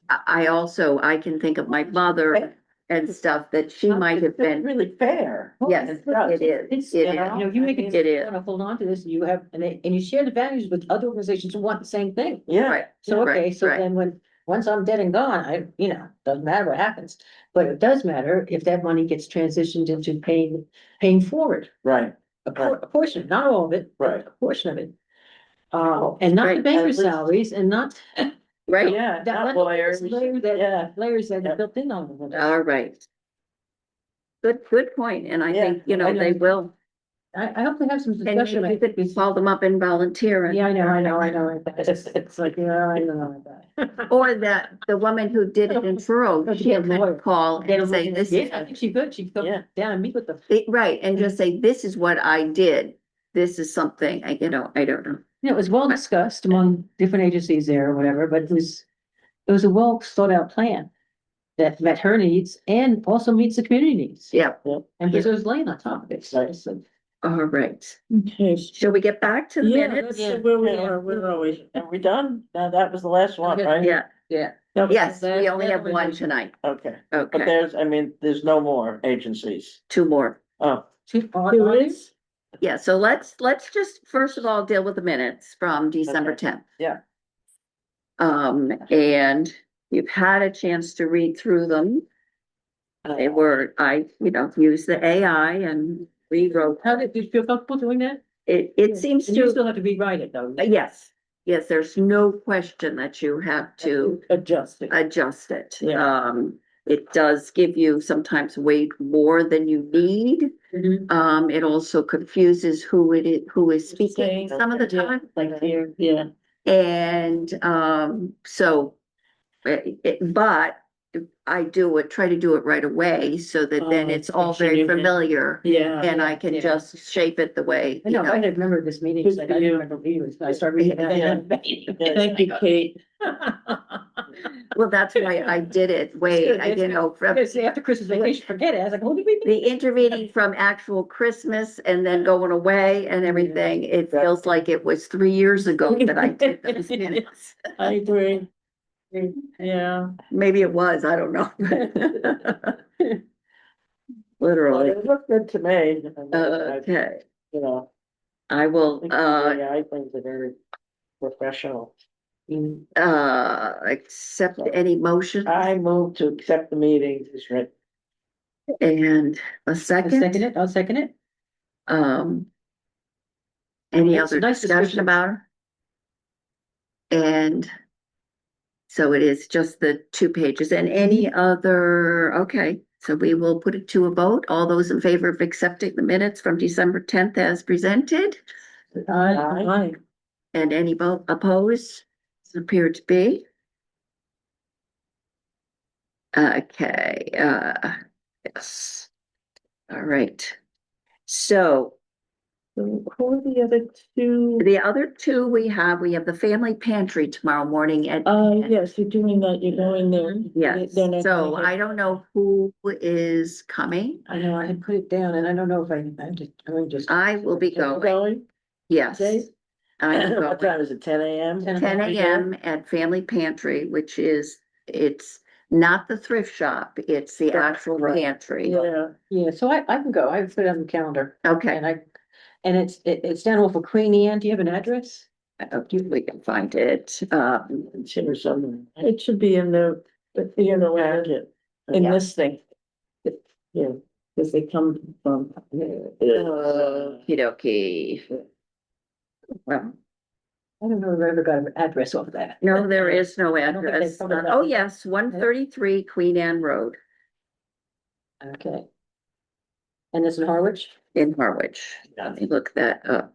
Speaker 1: I also, I can think of my mother and stuff that she might have
Speaker 5: It's
Speaker 1: been,
Speaker 5: really fair.
Speaker 1: yes,
Speaker 5: It does.
Speaker 1: it is,
Speaker 3: It's,
Speaker 1: it
Speaker 3: you
Speaker 1: is.
Speaker 3: know, you make
Speaker 1: It
Speaker 3: it,
Speaker 1: is.
Speaker 3: wanna hold on to this, you have, and you share the values with other organizations who want the same thing.
Speaker 5: Yeah,
Speaker 1: Right,
Speaker 3: So, okay,
Speaker 1: right,
Speaker 3: so
Speaker 1: right.
Speaker 3: then once I'm dead and gone, doesn't matter what happens. But it does matter if that money gets transitioned into paying forward,
Speaker 5: right,
Speaker 3: a portion, not all of it, but
Speaker 5: Right.
Speaker 3: a portion of it. And not the
Speaker 1: Right,
Speaker 3: banker's
Speaker 5: at least-
Speaker 3: salaries and not.
Speaker 1: Right,
Speaker 5: yeah,
Speaker 3: that-
Speaker 5: not lawyers,
Speaker 3: Layers
Speaker 5: yeah.
Speaker 3: that
Speaker 5: Yeah.
Speaker 3: are built in on it.
Speaker 1: all right. Good point, and I
Speaker 5: Yeah,
Speaker 1: think, you know,
Speaker 3: I know.
Speaker 1: they will,
Speaker 3: I hope to have some
Speaker 1: and
Speaker 3: discussion.
Speaker 1: maybe you could call them up and volunteer and.
Speaker 3: Yeah, I know. It's like, I know that.
Speaker 1: Or that the woman who did it in Truro,
Speaker 3: Or
Speaker 1: she
Speaker 3: get a
Speaker 1: could
Speaker 3: lawyer.
Speaker 1: call and say, this is,
Speaker 3: Yeah, I think she could. She could come
Speaker 5: Yeah.
Speaker 3: down and meet with them.
Speaker 1: right, and just say, this is what I did. This is something, I don't know.
Speaker 3: It was well discussed among different agencies there or whatever, but it was a well thought out plan that met her needs and also meets the community needs.
Speaker 1: Yeah,
Speaker 3: And preserves land on top of it. So it's like,
Speaker 1: all right.
Speaker 4: Okay.
Speaker 1: Shall we get back to the
Speaker 4: Yeah,
Speaker 1: minutes?
Speaker 4: that's where we
Speaker 5: Yeah.
Speaker 4: are, we're always.
Speaker 5: Are we done? Now, that was the last one, right?
Speaker 1: Yeah,
Speaker 3: yeah.
Speaker 1: Yes, we only have one tonight.
Speaker 5: Okay, but
Speaker 1: Okay,
Speaker 5: there's, I mean, there's no more agencies.
Speaker 1: two more.
Speaker 5: Oh,
Speaker 4: There is?
Speaker 1: Yeah, so let's just first of all deal with the minutes from December
Speaker 5: Okay.
Speaker 1: 10th.
Speaker 5: Yeah.
Speaker 1: And you've had a chance to read through them. They were, used the AI and rewrote.
Speaker 3: How did you feel comfortable doing that?
Speaker 1: It seems
Speaker 3: And you
Speaker 1: to,
Speaker 3: still have to rewrite it though.
Speaker 1: yes, there's no question that you have to
Speaker 4: Adjust it.
Speaker 1: adjust it.
Speaker 4: Yeah.
Speaker 1: It does give you sometimes way more than you need.
Speaker 3: Mhm.
Speaker 1: It also confuses who is speaking
Speaker 4: Saying,
Speaker 1: some of the
Speaker 4: yeah,
Speaker 1: time.
Speaker 4: like here, yeah.
Speaker 1: And, so, but I try to do it right away so that then
Speaker 4: Oh,
Speaker 1: it's all very
Speaker 4: continue.
Speaker 1: familiar.
Speaker 4: Yeah.
Speaker 1: And I can
Speaker 3: Yeah.
Speaker 1: just shape it the way,
Speaker 3: I know, I had remembered this meeting,
Speaker 4: Good
Speaker 3: like,
Speaker 4: for
Speaker 3: I
Speaker 4: you.
Speaker 3: remember reading, I started reading it.
Speaker 5: Yeah.
Speaker 4: Thank you, Kate.
Speaker 1: well, that's why I did it way,
Speaker 3: good,
Speaker 1: I
Speaker 3: it's
Speaker 1: didn't know. from
Speaker 3: Because after Christmas vacation, forget it, I was like, what did we?
Speaker 1: The intervening from actual Christmas and then going away and everything, it feels like it was 3 years ago that I did those minutes.
Speaker 4: I agree. Yeah.
Speaker 1: Maybe it was, I don't know.
Speaker 5: well,
Speaker 1: Literally,
Speaker 5: it looked good to me. I mean,
Speaker 1: okay,
Speaker 5: You know,
Speaker 1: I
Speaker 5: I
Speaker 1: will,
Speaker 5: think the AI things are very professional.
Speaker 1: accept any motion
Speaker 5: I move to accept the meetings as written.
Speaker 1: and a
Speaker 3: I'll second
Speaker 1: second,
Speaker 3: it, I'll second it.
Speaker 1: any
Speaker 3: It's a
Speaker 1: other
Speaker 3: nice
Speaker 1: discussion
Speaker 3: description.
Speaker 1: about her? And so it is just the 2 pages and any other, okay, so we will put it to a vote. All those in favor of accepting the minutes from December 10th as presented?
Speaker 4: Aye.
Speaker 1: And any vote opposed? Doesn't appear to be. Okay, yes. All right. So
Speaker 4: So who are the other two?
Speaker 1: the other two we have the family pantry tomorrow morning at.
Speaker 4: Yes, you're doing that, you're going there.
Speaker 1: Yes,
Speaker 4: They're not
Speaker 1: so
Speaker 4: gonna
Speaker 1: I don't know who is coming.
Speaker 3: I know, I had put it down and I don't know if I'm just.
Speaker 1: I will be going,
Speaker 5: Going?
Speaker 1: yes.
Speaker 5: Jay?
Speaker 1: I am
Speaker 5: What
Speaker 1: going.
Speaker 5: time is it, 10 AM?
Speaker 1: 10 AM at Family Pantry, which is, it's not the thrift shop, it's the actual
Speaker 5: Right.
Speaker 1: pantry.
Speaker 4: Yeah.
Speaker 3: Yeah, so I can go, I put it on the calendar
Speaker 1: Okay,
Speaker 3: and it's down off of Queen Anne, do you have an address?
Speaker 1: we can find it.
Speaker 5: It's here somewhere.
Speaker 4: It should be in the,
Speaker 5: Packet.
Speaker 4: in
Speaker 1: Yeah.
Speaker 4: this thing.
Speaker 5: Yeah.
Speaker 4: Because they come from.
Speaker 1: Okey-dokey. Well,
Speaker 3: I don't know if I ever got an address off of that.
Speaker 1: no, there is no
Speaker 3: don't think they
Speaker 1: address.
Speaker 3: covered that.
Speaker 1: Oh, yes, 133 Queen Anne Road
Speaker 3: Okay. And it's in Harwich?
Speaker 1: in Harwich. Let me look that up.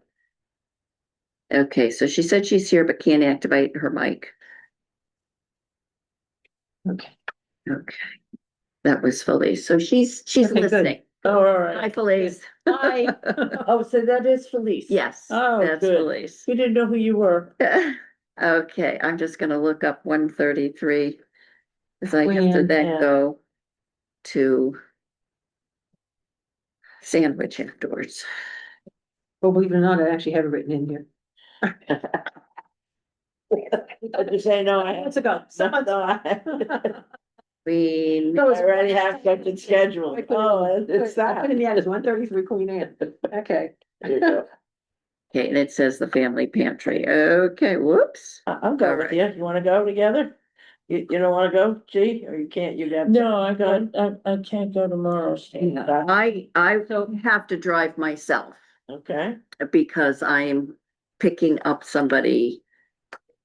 Speaker 1: Okay, so she said she's here but can't activate her mic.
Speaker 3: Okay.
Speaker 1: Okay. That was Felice. So she's
Speaker 3: Okay, good.
Speaker 1: listening.
Speaker 4: Oh, all
Speaker 1: Hi,
Speaker 4: right.
Speaker 1: Felice.
Speaker 3: Hi.
Speaker 4: Oh, so that is Felice?
Speaker 1: Yes,
Speaker 4: Oh,
Speaker 1: that's
Speaker 4: good.
Speaker 1: Felice.
Speaker 4: We didn't know who you were.
Speaker 1: Okay, I'm just gonna look up 133. Cause I have to
Speaker 3: Queen,
Speaker 1: then
Speaker 5: yeah.
Speaker 1: go to Sandwich afterwards.
Speaker 3: Well, believe it or not, I actually have it written in here.
Speaker 5: But you say no, I.
Speaker 3: Months ago.
Speaker 5: No, I
Speaker 1: Queen,
Speaker 3: No, it's-
Speaker 5: already have something scheduled. Oh, it's
Speaker 3: I put
Speaker 5: that.
Speaker 3: in the address, 133 Queen Anne. Okay.
Speaker 5: There you go.
Speaker 1: okay, and it says the family pantry. Okay, whoops.
Speaker 5: I'll go with you. You wanna go together? You don't wanna go, G, or you can't, you got?
Speaker 4: No, I can't go tomorrow.
Speaker 1: I have to drive myself
Speaker 5: Okay,
Speaker 1: because I'm picking up somebody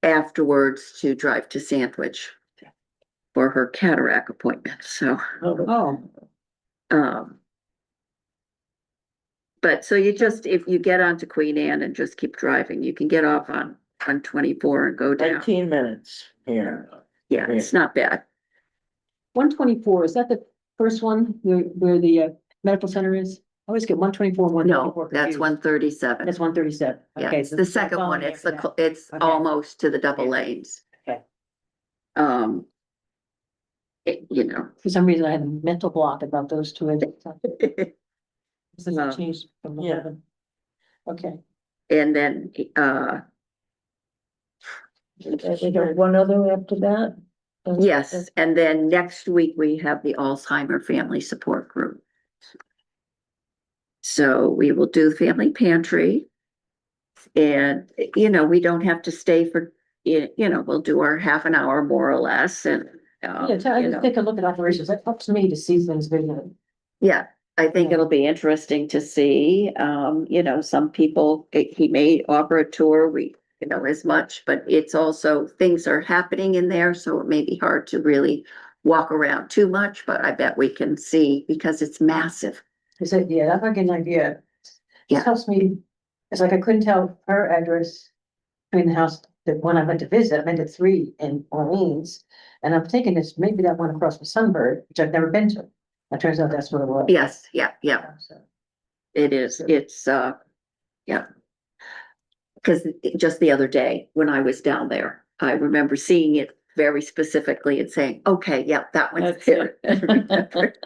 Speaker 1: afterwards to drive to Sandwich for her cataract appointment, so,
Speaker 3: Oh,
Speaker 1: um. But so you just, if you get onto Queen Anne and just keep driving, you can get off on 24 and go down.
Speaker 5: 19 minutes here.
Speaker 1: Yeah, it's not bad.
Speaker 3: 124, is that the first one where the medical center is? I always get 124,
Speaker 1: No,
Speaker 3: 124
Speaker 1: that's
Speaker 3: confused.
Speaker 1: 137.
Speaker 3: That's 137.
Speaker 1: Yeah,
Speaker 3: Okay,
Speaker 1: it's
Speaker 3: so
Speaker 1: the
Speaker 3: it's not
Speaker 1: second one.
Speaker 3: following
Speaker 1: It's
Speaker 3: after that.
Speaker 1: it's
Speaker 3: Okay.
Speaker 1: almost to the double lanes.
Speaker 3: Okay.
Speaker 1: You know.
Speaker 3: For some reason, I had a mental block about those two. Since
Speaker 1: No.
Speaker 3: it changed from
Speaker 5: Yeah.
Speaker 3: 11. Okay.
Speaker 1: And then,
Speaker 4: We got one other after that?
Speaker 1: Yes, and then next week we have the Alzheimer Family Support Group. So we will do the family pantry. And, you know, we don't have to stay for, you know, we'll do our half an hour more or less and.
Speaker 3: Yeah,
Speaker 1: you know,
Speaker 3: take a look at operations. That helps me to see things visually.
Speaker 1: yeah, I think
Speaker 3: Yeah.
Speaker 1: it'll be interesting to see, you know, some people, he may offer a tour, you know, as much, but it's also, things are happening in there, so it may be hard to really walk around too much, but I bet we can see because it's massive.
Speaker 3: I said, yeah, that might get an idea.
Speaker 1: Yeah.
Speaker 3: It helps me. It's like I couldn't tell her address between the house, that when I went to visit, I went to 3 in Orleans. And I'm thinking it's maybe that one across from Sunbird, which I've never been to. It turns out that's what it was.
Speaker 1: Yes, yeah,
Speaker 3: So,
Speaker 1: it is, it's, yeah. Cause just the other day, when I was down there, I remember seeing it very specifically and saying, okay, yeah, that one's
Speaker 4: That's
Speaker 1: there.
Speaker 4: it.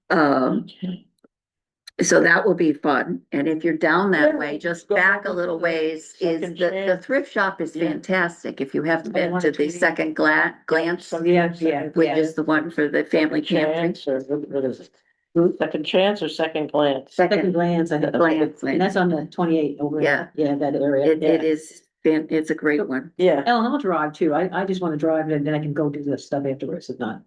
Speaker 4: Okay.
Speaker 1: So that will be fun, and if you're down that
Speaker 5: Yeah,
Speaker 1: way, just
Speaker 5: go
Speaker 1: back a
Speaker 5: over
Speaker 1: little
Speaker 5: to the
Speaker 1: ways is
Speaker 5: Second
Speaker 1: the
Speaker 5: Chance.
Speaker 1: thrift shop is
Speaker 5: Yeah.
Speaker 1: fantastic, if you haven't
Speaker 3: I
Speaker 1: been
Speaker 3: wanna
Speaker 1: to the
Speaker 3: tweet.
Speaker 1: second glance,
Speaker 3: Yeah.
Speaker 1: which is the one for the family
Speaker 5: Second
Speaker 1: pantry.
Speaker 5: Chance, or what is it? Second Chance or Second Glance?
Speaker 3: Second glance, I think.
Speaker 1: Glance,
Speaker 3: And that's on the 28 over.
Speaker 1: Yeah.
Speaker 3: Yeah, that area.
Speaker 1: It is, it's a great one.
Speaker 5: Yeah,
Speaker 3: Ellen, I'll drive too. I just wanna drive and then I can go do this stuff afterwards, if not.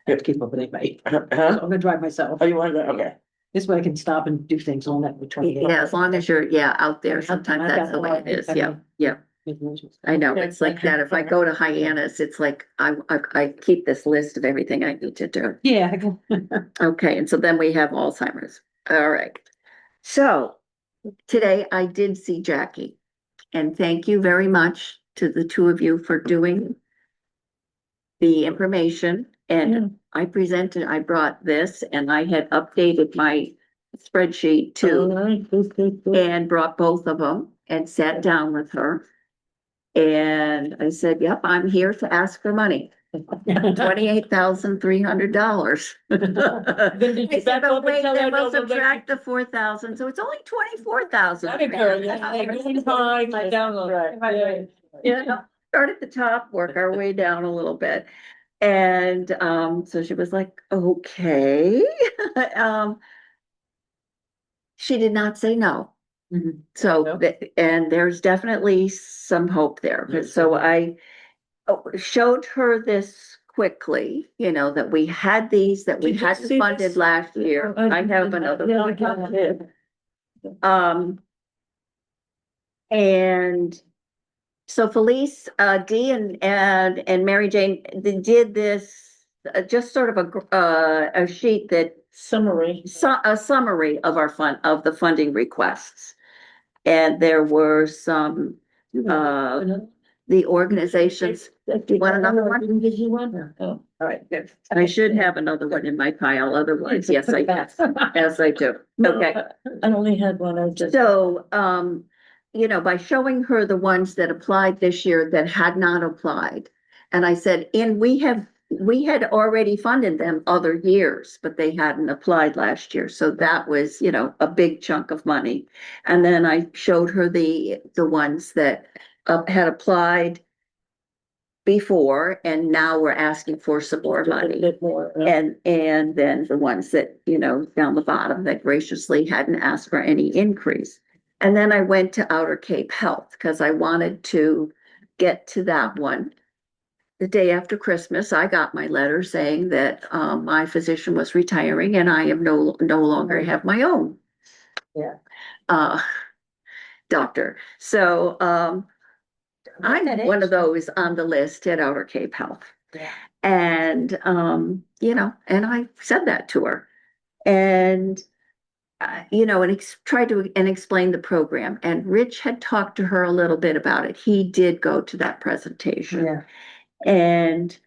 Speaker 3: I have to keep up with anybody. So
Speaker 5: huh?
Speaker 3: I'm gonna drive myself.
Speaker 5: Oh, you want to, okay.
Speaker 3: This way I can stop and do things all that with 28.
Speaker 1: Yeah, as long as you're, out there, sometimes
Speaker 3: I've
Speaker 1: that's
Speaker 3: got
Speaker 1: the way it is, yeah, yeah.
Speaker 3: information.
Speaker 1: I know,
Speaker 5: Okay,
Speaker 1: it's like
Speaker 5: thank you.
Speaker 1: that, if I go to Hyannis, it's like, I keep this list of everything I need to do.
Speaker 3: Yeah. I can-
Speaker 1: Okay, and so then we have Alzheimer's. All right. So today I did see Jackie. And thank you very much to the two of you for doing the information.
Speaker 4: Yeah.
Speaker 1: And I brought this and I had updated my spreadsheet too.
Speaker 4: Alright, good.
Speaker 1: And brought both of them and sat down with her. And I said, yep, I'm here to ask for money. $28,300.
Speaker 4: Then did you
Speaker 1: I said,
Speaker 4: back
Speaker 1: but
Speaker 4: up and
Speaker 1: wait,
Speaker 4: tell
Speaker 1: then
Speaker 4: her,
Speaker 1: we'll
Speaker 4: no, we'll let
Speaker 1: subtract the 4,000, so it's only 24,000.
Speaker 4: That girl, yeah, doing fine, I download.
Speaker 5: Right.
Speaker 1: Yeah, start at the top, work our way down a little bit. And, so she was like, okay. Um, she did not say no.
Speaker 3: Mhm.
Speaker 1: So,
Speaker 5: No.
Speaker 1: and there's definitely some hope there. So I showed her this quickly, you know, that we had these, that we
Speaker 4: Did you
Speaker 1: hadn't
Speaker 4: see
Speaker 1: funded
Speaker 4: this?
Speaker 1: last year. I have another
Speaker 4: Yeah, I
Speaker 1: one.
Speaker 4: got it.
Speaker 1: And so Felice, Dee and Mary Jane, they did this, just sort of a sheet that,
Speaker 4: Summary.
Speaker 1: a summary of of the funding requests. And there were some, the organizations, do you want another one?
Speaker 4: Didn't give you one? Oh,
Speaker 3: All right, good.
Speaker 1: I should have another one in my pile, otherwise, yes, I, yes, I do.
Speaker 4: no,
Speaker 1: Okay.
Speaker 4: I only had one, I just.
Speaker 1: So, you know, by showing her the ones that applied this year that had not applied. And I said, and we had already funded them other years, but they hadn't applied last year. So that was, you know, a big chunk of money. And then I showed her the ones that had applied before, and now we're asking for some more
Speaker 4: A
Speaker 1: money.
Speaker 4: bit more.
Speaker 1: And then the ones that, you know, down the bottom that graciously hadn't asked for any increase. And then I went to Outer Cape Health because I wanted to get to that one. The day after Christmas, I got my letter saying that my physician was retiring and I am no longer have my own.
Speaker 3: Yeah.
Speaker 1: Doctor. So I'm
Speaker 3: That
Speaker 1: one
Speaker 3: is-
Speaker 1: of those on the list at Outer Cape Health.
Speaker 3: Yeah.
Speaker 1: And, you know, and I said that to her. And, you know, and tried to explain the program. And Rich had talked to her a little bit about it. He did go to that presentation.
Speaker 3: Yeah.
Speaker 1: And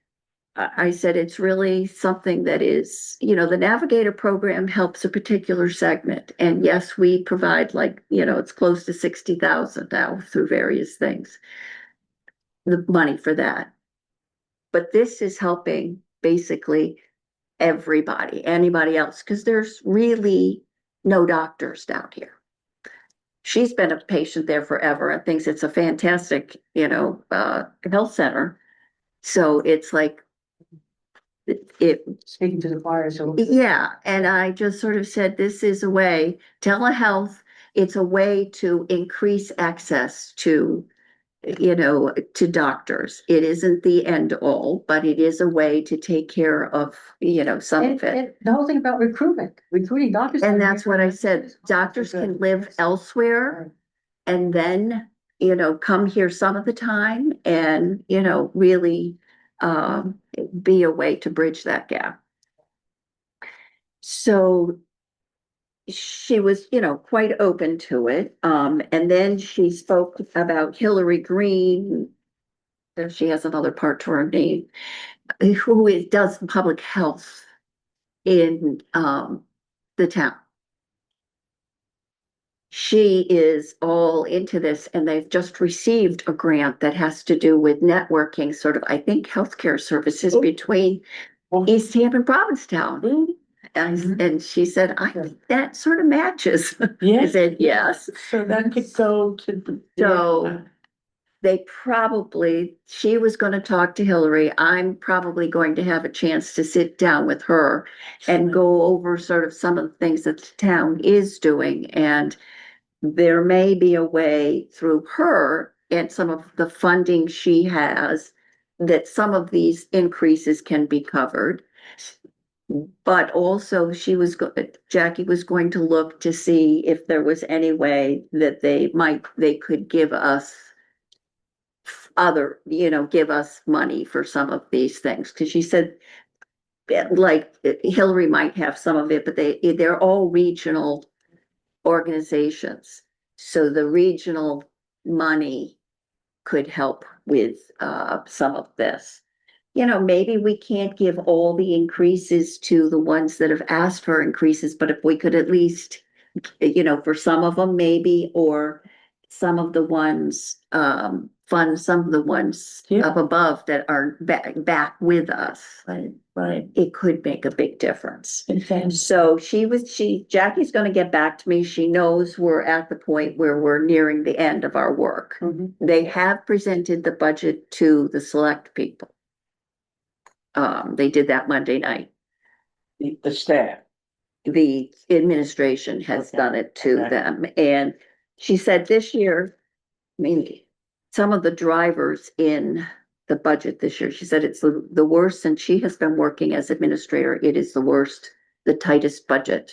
Speaker 1: I said, it's really something that is, you know, the Navigator program helps a particular segment. And yes, we provide like, you know, it's close to 60,000 now through various things. The money for that. But this is helping basically everybody, anybody else, because there's really no doctors down here. She's been a patient there forever and thinks it's a fantastic, you know, health center. So it's like, it,
Speaker 3: Speaking to the choir, so.
Speaker 1: yeah, and I just sort of said, this is a way, telehealth, it's a way to increase access to, you know, to doctors. It isn't the end all, but it is a way to take care of, you know, some
Speaker 3: And,
Speaker 1: of it.
Speaker 3: and the whole thing about recruiting doctors.
Speaker 1: And that's what I said, doctors can live elsewhere and then, you know, come here some of the time and, you know, really be a way to bridge that gap. So she was, you know, quite open to it. And then she spoke about Hillary Green. There she has another part to her name, does public health in the town. She is all into this and they've just received a grant that has to do with networking, sort of, I think, healthcare services
Speaker 4: Oh.
Speaker 1: between East Hampton and Provincetown. And she said, I think that sort of matches. I
Speaker 4: Yes,
Speaker 1: said, yes.
Speaker 4: so that could go to the.
Speaker 1: So they probably, she was gonna talk to Hillary. I'm probably going to have a chance to sit down with her and go over sort of some of the things that the town is doing. And there may be a way through her and some of the funding she has that some of these increases can be covered. But also Jackie was going to look to see if there was any way that they could give us give us money for some of these things. Cause she said, like Hillary might have some of it, but they're all regional organizations. So the regional money could help with some of this. You know, maybe we can't give all the increases to the ones that have asked for increases, but if we could at least, you know, for some of them maybe, or some of the ones, fund some of the ones
Speaker 4: Yeah.
Speaker 1: up above that are back with us.
Speaker 4: Right.
Speaker 1: It could make a big difference.
Speaker 4: Exactly.
Speaker 1: So Jackie's gonna get back to me. She knows we're at the point where we're nearing the end of our work.
Speaker 3: Mhm.
Speaker 1: They have presented the budget to the select people. They did that Monday night.
Speaker 5: The staff.
Speaker 1: The administration has
Speaker 5: Okay,
Speaker 1: done it to
Speaker 5: okay.
Speaker 1: them. And she said this year, I mean, some of the drivers in the budget this year, she said it's the worst since she has been working as administrator. It is the worst, the tightest budget,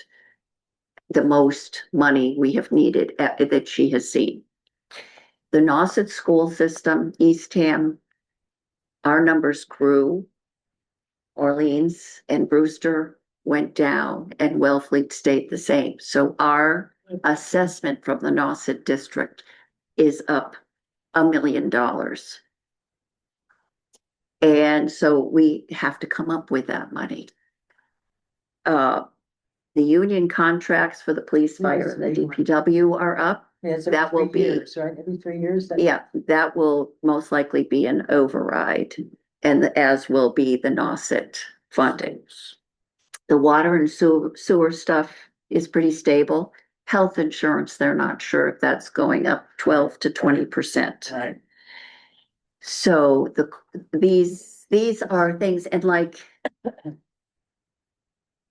Speaker 1: the most money we have needed that she has seen. The Nauset school system, Eastham, our numbers grew. Orleans and Brewster went down and Wellfleet stayed the same. So our assessment from the Nauset district is up $1 million. And so we have to come up with that money. The union contracts for the police, fire, and the DPW are up.
Speaker 3: Yeah, so
Speaker 1: That will
Speaker 3: every 3
Speaker 1: be-
Speaker 3: years, right? Every 3 years.
Speaker 1: Yeah, that will most likely be an override, and as will be the Nauset funding. The water and sewer stuff is pretty stable. Health insurance, they're not sure if that's going up 12 to 20%.
Speaker 5: Right.
Speaker 1: So these are things, and like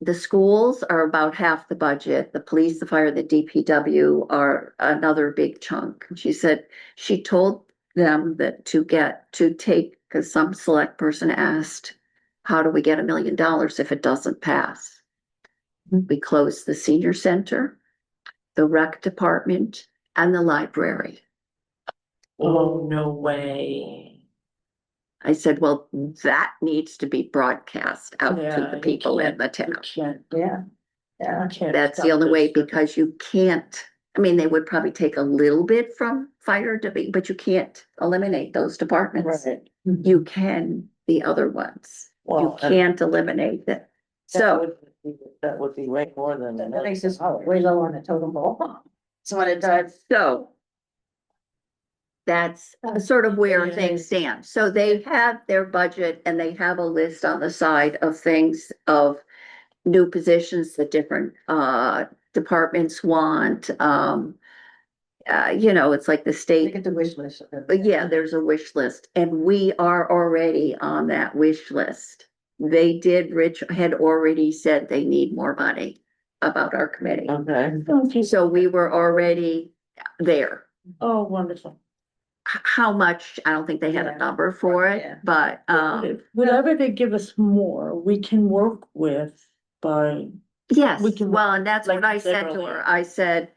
Speaker 1: the schools are about half the budget. The police, the fire, the DPW are another big chunk. She said she told them that because some select person asked, how do we get $1 million if it doesn't pass? We closed the senior center, the rec department, and the library.
Speaker 4: Oh, no way.
Speaker 1: I said, well, that needs to be broadcast out to
Speaker 4: Yeah,
Speaker 1: the
Speaker 4: you
Speaker 1: people in
Speaker 4: can't-
Speaker 1: the
Speaker 4: You
Speaker 1: town.
Speaker 4: can't,
Speaker 3: Yeah, yeah.
Speaker 4: you can't.
Speaker 1: That's the
Speaker 4: stop
Speaker 1: only way,
Speaker 4: this.
Speaker 1: because you can't, I mean, they would probably take a little bit from fire to be, but you can't eliminate those departments.
Speaker 5: Right.
Speaker 1: You can the other ones. You
Speaker 5: Well, and
Speaker 1: can't eliminate them. So
Speaker 5: that would be way more than.
Speaker 3: That makes us way low on the totem pole.
Speaker 1: that's what it does. So that's sort of where
Speaker 4: Yeah.
Speaker 1: things stand. So they have their budget and they have a list on the side of things of new positions that different departments want. you know, it's like the
Speaker 3: Look
Speaker 1: state,
Speaker 3: at the wish list.
Speaker 1: but yeah, there's a wish list and we are already on that wish list. Rich had already said they need more money about our committee.
Speaker 5: Okay,
Speaker 1: So we were already there.
Speaker 4: Oh, wonderful.
Speaker 1: How much, I don't think they had a
Speaker 3: Yeah.
Speaker 1: number for
Speaker 3: Yeah.
Speaker 1: it, but,
Speaker 4: Whatever they give us more, we can work with by,
Speaker 1: yes,
Speaker 4: we can-
Speaker 1: well, and that's
Speaker 4: like
Speaker 1: what I
Speaker 4: you said
Speaker 1: said to
Speaker 4: earlier.
Speaker 1: her. I said,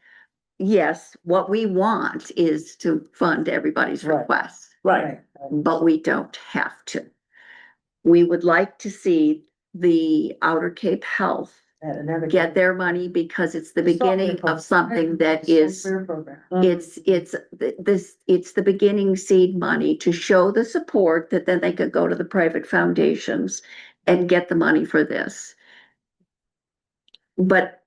Speaker 1: yes, what we want is to fund everybody's
Speaker 5: Right.
Speaker 1: request,
Speaker 4: right,
Speaker 1: but we don't have to. We would like to see the Outer Cape Health get their money because it's the beginning of something that is, it's the beginning seed money to show the support that then they could go to the private foundations and get the money for this. But,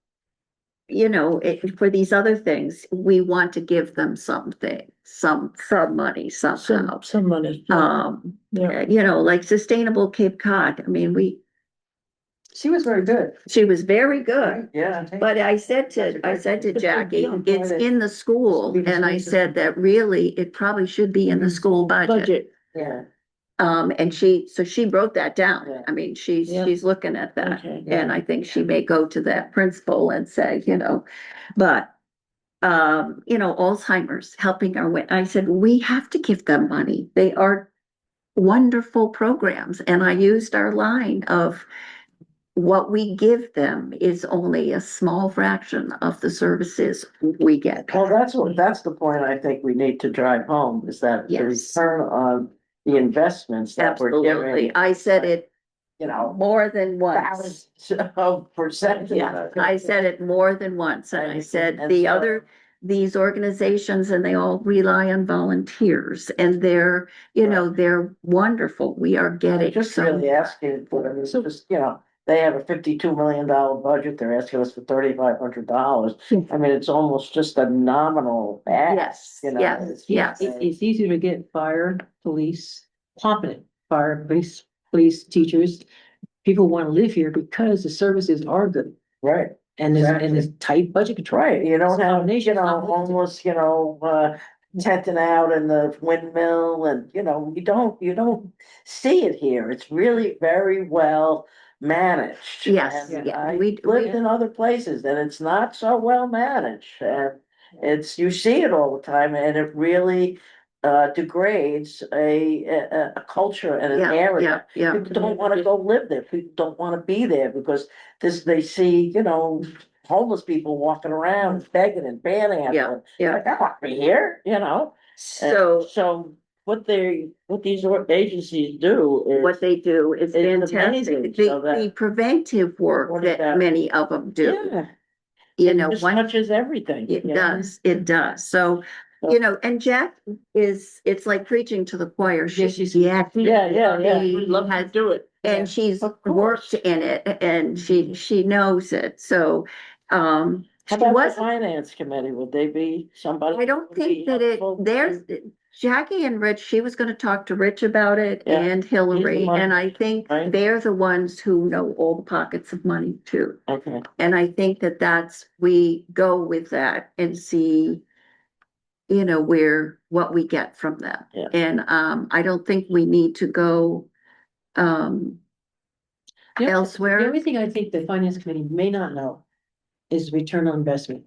Speaker 1: you know, for these other things, we want to give them something, some money somehow.
Speaker 4: some money. Yeah.
Speaker 1: You know, like Sustainable Cape Cod. I mean,
Speaker 3: She was very good.
Speaker 1: she was very good.
Speaker 5: yeah.
Speaker 1: But I said to Jackie, it's in the school, and I said that really, it probably should be in the school budget.
Speaker 4: Budget,
Speaker 5: Yeah,
Speaker 1: And so she wrote that down.
Speaker 5: Yeah.
Speaker 1: I mean,
Speaker 4: Yeah.
Speaker 1: she's looking at that.
Speaker 4: okay.
Speaker 1: And I think she may go to that principal and say, you know, but, you know, Alzheimer's helping I said, we have to give them money. They are wonderful programs. And I used our line of what we give them is only a small fraction of the services we get.
Speaker 5: well, that's the point I think we need to drive home, is that the
Speaker 1: Yes.
Speaker 5: return on the investments that we're
Speaker 1: Absolutely.
Speaker 5: giving,
Speaker 1: I said it
Speaker 5: you know,
Speaker 1: more than once.
Speaker 5: thousands of percent.
Speaker 1: Yeah, I said it more than once, and I said these organizations, and they all rely on volunteers, and they're, you know, they're wonderful. We are getting
Speaker 5: Just
Speaker 1: some.
Speaker 5: really asking for them, it's just, you know, they have a $52 million budget, they're asking us for $3,500. I mean, it's almost just a nominal ask,
Speaker 1: Yes,
Speaker 5: you know.
Speaker 1: yes,
Speaker 5: it's-
Speaker 1: yes.
Speaker 3: It's easier to get fire, police, competent fire, police teachers. People want to live here because the services are good
Speaker 5: Right,
Speaker 3: and there's tight budget control.
Speaker 5: right, you don't have, you
Speaker 3: Nation's
Speaker 5: know,
Speaker 3: not limited.
Speaker 5: homeless, you know, tenting out in the windmill, and, you know, you don't see it here, it's really very well managed.
Speaker 1: Yes,
Speaker 5: And
Speaker 1: yeah,
Speaker 5: I
Speaker 1: we-
Speaker 5: lived in other places and it's not so well managed, and you see it all the time, and it really degrades a culture and an
Speaker 1: Yeah,
Speaker 5: area.
Speaker 1: yeah.
Speaker 5: People don't wanna go live there, people don't wanna be there, because they see, you know, homeless people walking around begging and panhandling.
Speaker 1: Yeah, yeah.
Speaker 5: Like, I want to be here, you know? And
Speaker 1: So
Speaker 5: what these agencies do is.
Speaker 1: what they do is
Speaker 5: It's
Speaker 1: fantastic.
Speaker 5: amazing,
Speaker 1: The,
Speaker 5: so that-
Speaker 1: the preventive work
Speaker 5: What is
Speaker 1: that
Speaker 5: that?
Speaker 1: many of them do,
Speaker 5: Yeah,
Speaker 1: you
Speaker 5: it
Speaker 1: know,
Speaker 5: just
Speaker 1: one.
Speaker 5: touches everything.
Speaker 1: It
Speaker 5: you know?
Speaker 1: does, it does. So, you know, and Jack it's like preaching to the choir. She's, yeah.
Speaker 5: Yeah.
Speaker 4: We'd love to do it.
Speaker 1: And she's
Speaker 5: Of course.
Speaker 1: worked in it and she knows it. So,
Speaker 5: How
Speaker 1: she
Speaker 5: about the
Speaker 1: was,
Speaker 5: finance committee, would they be somebody?
Speaker 1: I don't
Speaker 5: who would be
Speaker 1: think that
Speaker 5: helpful?
Speaker 1: Jackie and Rich, she was gonna talk to Rich about it
Speaker 5: Yeah.
Speaker 1: and
Speaker 5: He's
Speaker 1: Hillary.
Speaker 5: the money,
Speaker 1: And I think
Speaker 5: right?
Speaker 1: they're the ones who know all the pockets of money too.
Speaker 5: Okay,
Speaker 1: And I think that we go with that and see, you know, what we get from them.
Speaker 5: Yeah.
Speaker 1: And, I don't think we need to go,
Speaker 3: The
Speaker 1: elsewhere.
Speaker 3: only thing I think the finance committee may not know is return on investment.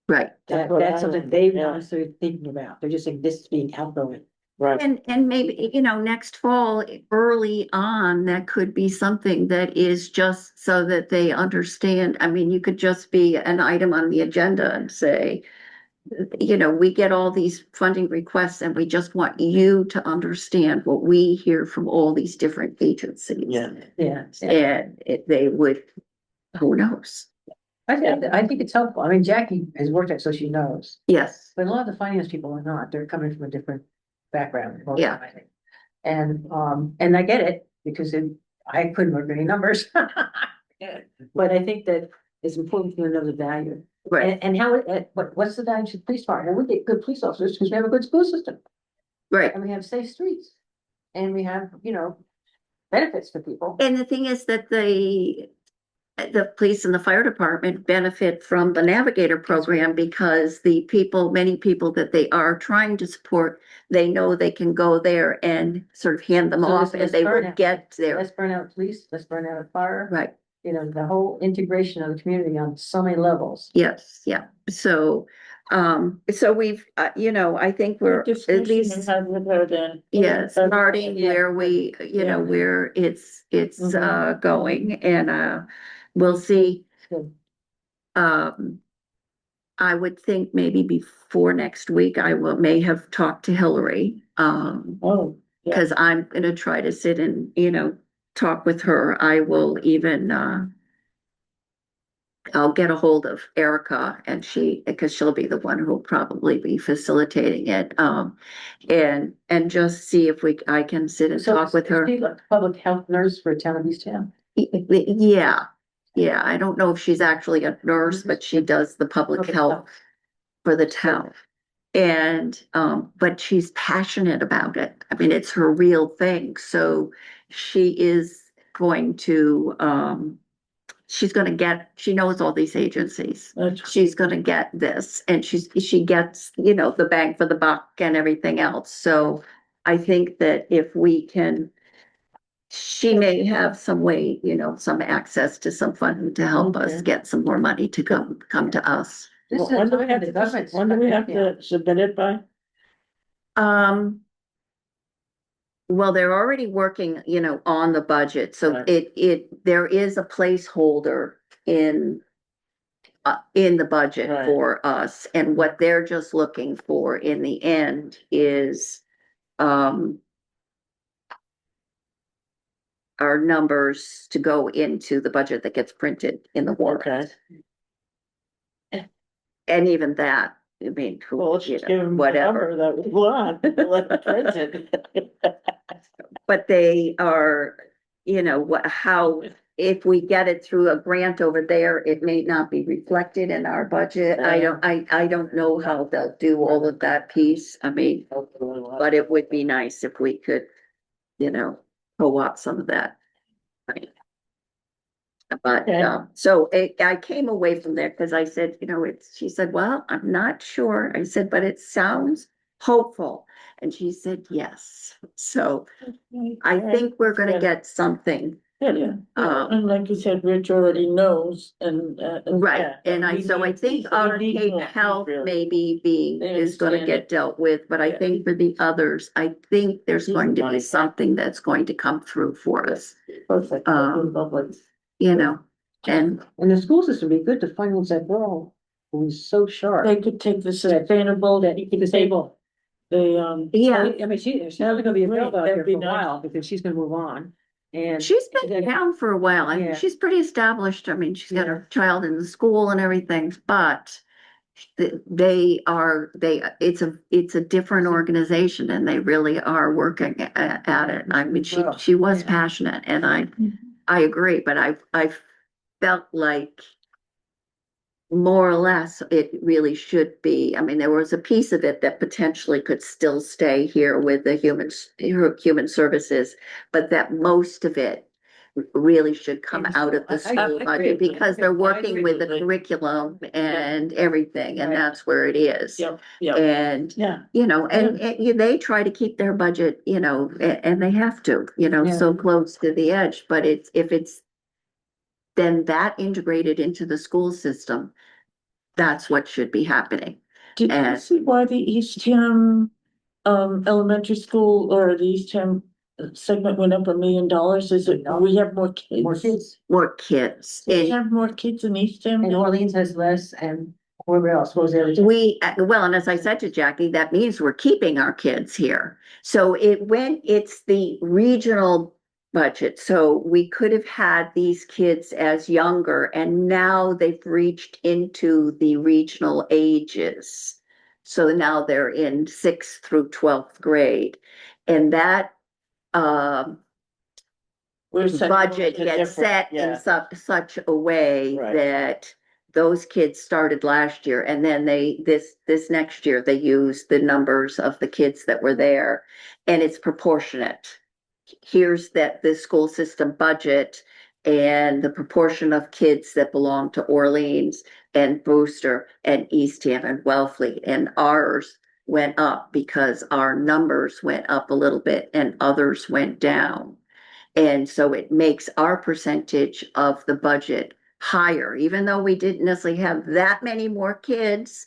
Speaker 1: Right.
Speaker 3: That's
Speaker 5: what I
Speaker 3: something
Speaker 5: think,
Speaker 3: they've
Speaker 5: yeah.
Speaker 3: not started thinking about. They're just saying this is being outgoing.
Speaker 5: right,
Speaker 1: And maybe, you know, next fall, early on, that could be something that is just so that they understand. I mean, you could just be an item on the agenda and say, you know, we get all these funding requests and we just want you to understand what we hear from all these different agencies.
Speaker 5: yeah.
Speaker 3: Yeah.
Speaker 1: And they would, who knows?
Speaker 3: I think it's helpful. I mean, Jackie has worked at, so she knows.
Speaker 1: Yes,
Speaker 3: But a lot of the finance people are not. They're coming from a different background. most of
Speaker 1: Yeah.
Speaker 3: them, I think. And I get it because I couldn't work any numbers. But I think that it's important to know the value.
Speaker 1: right,
Speaker 3: And how, what's the value to the police department? Well, we get good police officers because we have a good school system
Speaker 1: right.
Speaker 3: and we have safe streets. And we have, you know, benefits for people.
Speaker 1: And the thing is that the police and the fire department benefit from the Navigator program because many people that they are trying to support, they know they can go there and sort of hand them
Speaker 3: So
Speaker 1: off
Speaker 3: this
Speaker 1: and they will
Speaker 3: burnout.
Speaker 1: get there.
Speaker 3: Let's burn out police, let's burn out fire.
Speaker 1: Right.
Speaker 3: You know, the whole integration of the community on so many levels.
Speaker 1: Yes, yeah. So we've, I think we're at
Speaker 4: Discussion we
Speaker 1: least,
Speaker 4: had with her then.
Speaker 1: yeah, starting
Speaker 3: Yeah.
Speaker 1: where we,
Speaker 4: Yeah.
Speaker 1: where it's
Speaker 4: Mhm.
Speaker 1: going and we'll see.
Speaker 3: Good.
Speaker 1: I would think maybe before next week, may have talked to Hillary.
Speaker 4: Oh, yeah.
Speaker 1: Cause I'm gonna try to sit and, talk with her. I will even, I'll get a hold of Erica and because she'll be the one who'll probably be facilitating it. And just see if I can sit and
Speaker 3: So
Speaker 1: talk with
Speaker 3: is
Speaker 1: her.
Speaker 3: she a public health nurse for town of Eastham?
Speaker 1: Yeah, yeah. I don't know if she's actually a nurse, but she does the public health for the town. And, but she's passionate about it. I mean, it's her real thing. So she is going to, she knows all these agencies.
Speaker 4: That's-
Speaker 1: She's gonna get this and she gets, the bang for the buck and everything else. So I think that if we can, she may have some way, some access to some funding to help us
Speaker 3: Okay.
Speaker 1: get some more money to come to us.
Speaker 3: This is
Speaker 5: When do we
Speaker 3: time
Speaker 5: have
Speaker 3: the
Speaker 5: to,
Speaker 3: government's-
Speaker 5: when do we have
Speaker 3: Yeah.
Speaker 5: to submit it by?
Speaker 1: Well, they're already working, on the budget, so
Speaker 5: Right.
Speaker 1: there is a placeholder in the budget
Speaker 5: Right.
Speaker 1: for us, and what they're just looking for in the end is, our numbers to go into the budget that gets printed in the warrant.
Speaker 5: Okay.
Speaker 1: And even that, I mean,
Speaker 5: Well, let's just give them the
Speaker 1: whatever.
Speaker 5: number that we want, let them print it.
Speaker 1: But they are, if we get it through a grant over there, it may not be reflected in our budget. I don't know how they'll do all of that piece. I mean, but it would be nice if we could, co-op some of that. Right. But,
Speaker 5: Okay.
Speaker 1: so I came away from there because I said, she said, well, I'm not sure. I said, but it sounds hopeful. And she said, yes. So I think we're gonna get something.
Speaker 4: Yeah,
Speaker 1: Um,
Speaker 4: and like you said, Rich already knows and.
Speaker 1: Right,
Speaker 5: Yeah,
Speaker 1: and
Speaker 4: we
Speaker 1: so I
Speaker 4: need-
Speaker 1: think
Speaker 4: we
Speaker 1: our
Speaker 4: need
Speaker 1: Cape
Speaker 4: more,
Speaker 1: Health
Speaker 5: really.
Speaker 1: maybe
Speaker 4: They
Speaker 1: is gonna
Speaker 4: understand
Speaker 1: get
Speaker 4: it.
Speaker 1: dealt with, but I
Speaker 4: Yeah.
Speaker 1: think for the others, I think there's
Speaker 5: Need
Speaker 1: going to
Speaker 5: money.
Speaker 1: be something that's going to come through for us,
Speaker 5: Perfect.
Speaker 1: and
Speaker 3: And the school system would be good to finance that girl who's so sharp.
Speaker 4: They could take the sustainable,
Speaker 3: That you can say, well,
Speaker 1: yeah,
Speaker 3: I mean, she's not gonna be
Speaker 4: Great,
Speaker 3: available out
Speaker 4: that'd
Speaker 3: here
Speaker 4: be
Speaker 3: for a
Speaker 4: nice.
Speaker 3: while because she's gonna move on. And
Speaker 1: she's been
Speaker 3: Yeah.
Speaker 1: down for a while. I mean,
Speaker 3: Yeah.
Speaker 1: she's pretty established. I mean, she's got
Speaker 3: Yeah.
Speaker 1: her child in the school and everything, but it's a different organization and they really are working at it. I mean,
Speaker 3: Well,
Speaker 1: she was
Speaker 3: yeah.
Speaker 1: passionate and I agree, but I felt like more or less it really should be. I mean, there was a piece of it that potentially could still stay here with the human services, but that most of it really should come out of the
Speaker 3: I
Speaker 1: school
Speaker 3: agree.
Speaker 1: budget because they're
Speaker 3: I
Speaker 1: working
Speaker 3: agree.
Speaker 1: with the curriculum and everything, and
Speaker 3: Right.
Speaker 1: that's where it is.
Speaker 4: Yep, yep.
Speaker 1: And
Speaker 5: Yeah,
Speaker 1: they try to keep their budget, and they have to,
Speaker 3: Yeah.
Speaker 1: so close to the edge, but if it's then that integrated into the school system, that's what should be happening.
Speaker 4: Did you
Speaker 1: And-
Speaker 4: see why the Eastham elementary school or the Eastham segment went up $1 million? Is it, we have more kids?
Speaker 3: more kids.
Speaker 1: More kids.
Speaker 4: We
Speaker 1: And
Speaker 4: have more kids in Eastham?
Speaker 3: And Orleans has less and wherever else goes there.
Speaker 1: well, and as I said to Jackie, that means we're keeping our kids here. So it's the regional budget, so we could have had these kids as younger and now they've reached into the regional ages. So now they're in 6th through 12th grade. And that,
Speaker 4: We're set-
Speaker 1: budget
Speaker 5: a
Speaker 1: gets set
Speaker 5: different-
Speaker 1: in such a way
Speaker 5: Right.
Speaker 1: that those kids started last year and then this next year, they used the numbers of the kids that were there and it's proportionate. Here's the school system budget and the proportion of kids that belong to Orleans and Brewster and Eastham and Wellfleet, and ours went up because our numbers went up a little bit and others went down. And so it makes our percentage of the budget higher, even though we didn't necessarily have that many more kids.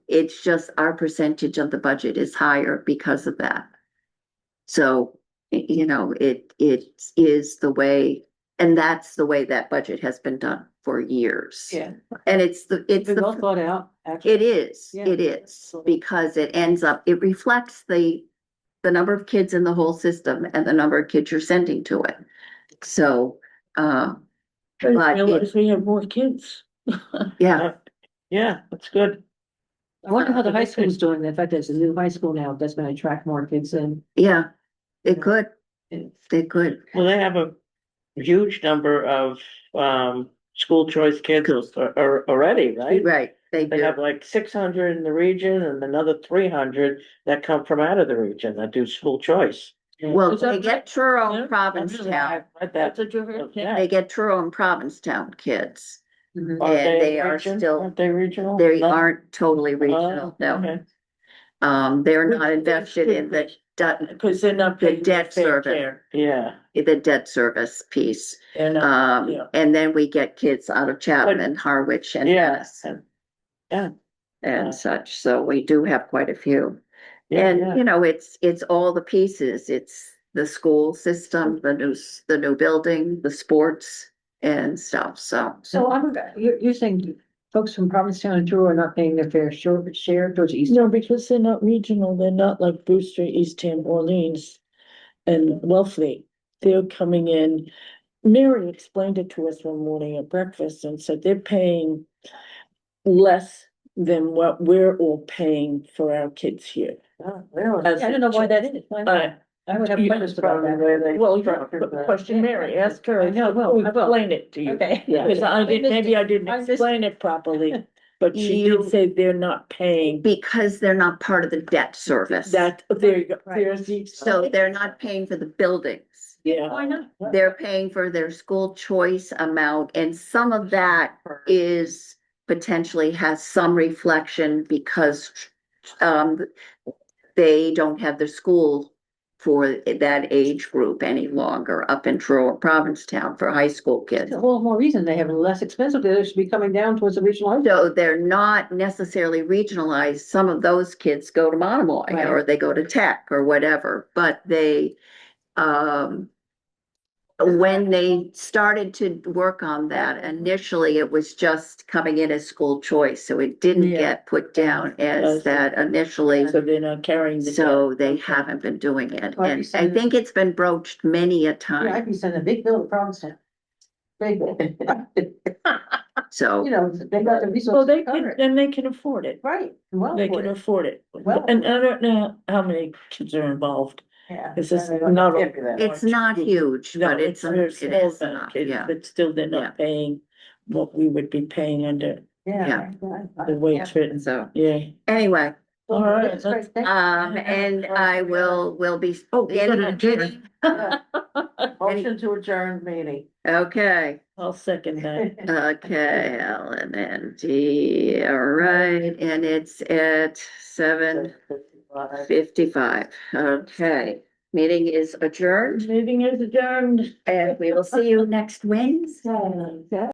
Speaker 1: It's just our percentage of the budget is higher because of that. So, you know, it is the way, and that's the way that budget has been done for years.
Speaker 3: Yeah.
Speaker 1: And it's
Speaker 3: Well
Speaker 1: the,
Speaker 3: thought out, actually.
Speaker 1: it is,
Speaker 3: Yeah.
Speaker 1: it is, because it ends up, it reflects the number of kids in the whole system and the number of kids you're sending to it. So,
Speaker 4: I
Speaker 1: But
Speaker 4: realize we have more kids.
Speaker 1: yeah,
Speaker 5: Yeah, that's good.
Speaker 3: I wonder how the high school's doing. In fact, there's a new high school now that's gonna attract more kids in.
Speaker 1: yeah, it could, it could.
Speaker 5: Well, they have a huge number of, school choice kids already, right?
Speaker 1: Right, they
Speaker 5: They
Speaker 1: do.
Speaker 5: have like 600 in the region and another 300 that come from out of the region that do school choice.
Speaker 1: Well,
Speaker 4: Is that
Speaker 1: they get Truro and
Speaker 4: Yeah,
Speaker 1: Provincetown.
Speaker 5: I've read that.
Speaker 4: That's what you heard?
Speaker 5: Yeah.
Speaker 1: They get Truro and Provincetown kids.
Speaker 3: Mhm.
Speaker 5: Are
Speaker 1: and they are
Speaker 5: region?
Speaker 1: still-
Speaker 5: Aren't they regional?
Speaker 1: They
Speaker 5: No?
Speaker 1: aren't totally regional,
Speaker 5: Oh,
Speaker 1: no.
Speaker 5: okay.
Speaker 1: They're
Speaker 4: Which
Speaker 1: not
Speaker 4: is
Speaker 1: invested in the
Speaker 4: good.
Speaker 1: debt,
Speaker 4: Cause they're not
Speaker 1: The
Speaker 4: paying their
Speaker 1: debt
Speaker 4: fair
Speaker 1: service.
Speaker 4: share.
Speaker 5: Yeah,
Speaker 1: the debt service piece.
Speaker 4: They're not, yeah.
Speaker 1: And then we get kids out of Chapman, Harwich and
Speaker 5: yeah,
Speaker 1: Ennis
Speaker 5: yeah,
Speaker 1: and such. So we do have quite a few.
Speaker 5: yeah,
Speaker 1: And,
Speaker 5: yeah.
Speaker 1: you know, it's all the pieces. It's the school system, the new building, the sports and stuff, so.
Speaker 3: So you're saying folks from Provincetown and Truro are not paying their fair share towards East?
Speaker 4: No, because they're not regional, they're not like Brewster, Eastham, Orleans, and Wellfleet. They're coming in. Mary explained it to us one morning at breakfast and said they're paying less than what we're all paying for our kids here.
Speaker 5: Oh, really?
Speaker 4: As
Speaker 3: I don't know why that is. Why not? I would have
Speaker 4: you-
Speaker 3: questions about
Speaker 5: Probably
Speaker 3: that.
Speaker 5: where they
Speaker 4: Well,
Speaker 5: structured the-
Speaker 4: question Mary, ask her.
Speaker 3: I know, well, I will.
Speaker 4: Explain it to you.
Speaker 3: Okay.
Speaker 5: Yeah.
Speaker 4: Because I did, maybe I didn't
Speaker 3: I missed-
Speaker 4: explain it properly, but she
Speaker 1: You-
Speaker 4: did say they're not paying.
Speaker 1: Because they're not part of the debt service.
Speaker 4: That, there you go,
Speaker 3: Right.
Speaker 4: there's the.
Speaker 1: So they're not paying for the buildings.
Speaker 4: Yeah.
Speaker 3: Why not?
Speaker 1: They're paying for their school choice amount, and some of that is potentially has some reflection because they don't have the school for that age group any longer up in Truro, Provincetown for high school kids.
Speaker 3: It's a whole more reason they have less expensive. They should be coming down towards the regional. high school.
Speaker 1: So they're not necessarily regionalized. Some of those kids go to Monomoy
Speaker 3: Right.
Speaker 1: or they go to Tech or whatever, but they, when they started to work on that, initially it was just coming in as school choice, so it didn't
Speaker 4: Yeah.
Speaker 1: get put down as
Speaker 4: Yes.
Speaker 1: that initially.
Speaker 4: So they're not carrying the.
Speaker 1: So
Speaker 4: debt.
Speaker 1: they
Speaker 4: Okay.
Speaker 1: haven't been doing it,
Speaker 3: Well,
Speaker 1: and
Speaker 3: you
Speaker 1: I
Speaker 3: said-
Speaker 1: think it's been broached many a
Speaker 3: Yeah,
Speaker 1: time,
Speaker 3: I'd be sending a big bill to Provincetown. Big bill.
Speaker 1: so.
Speaker 3: You know, they got the
Speaker 4: Well,
Speaker 3: resources
Speaker 4: they
Speaker 3: to cover
Speaker 4: can,
Speaker 3: it.
Speaker 4: then they can afford it.
Speaker 3: Right, well,
Speaker 4: They
Speaker 3: for
Speaker 4: can
Speaker 3: it.
Speaker 4: afford it.
Speaker 3: Well-
Speaker 4: And I don't know how many kids are involved.
Speaker 3: Yeah.
Speaker 4: It's just
Speaker 3: Yeah,
Speaker 4: not.
Speaker 5: Can't be that
Speaker 1: It's
Speaker 5: much.
Speaker 1: not huge,
Speaker 4: No,
Speaker 1: but it's,
Speaker 4: very
Speaker 1: it
Speaker 4: small
Speaker 1: is
Speaker 4: amount of
Speaker 1: enough,
Speaker 4: kids,
Speaker 1: yeah.
Speaker 4: but still they're
Speaker 1: Yeah.
Speaker 4: not paying what we would be paying under
Speaker 3: Yeah.
Speaker 4: the wage rate.
Speaker 1: So,
Speaker 4: Yeah.
Speaker 1: anyway,
Speaker 4: All right,
Speaker 3: That's great. Thank you.
Speaker 1: and I will be.
Speaker 4: Oh, we
Speaker 1: ending
Speaker 4: gotta
Speaker 1: the
Speaker 4: adjourn.
Speaker 1: meeting.
Speaker 5: Motion to adjourn meeting.
Speaker 1: Okay,
Speaker 4: I'll second that.
Speaker 1: okay, Ellen and D, all right, and it's at 7:55. Okay, meeting is adjourned,
Speaker 4: Meeting is adjourned.
Speaker 1: and we will see you next Wednesday.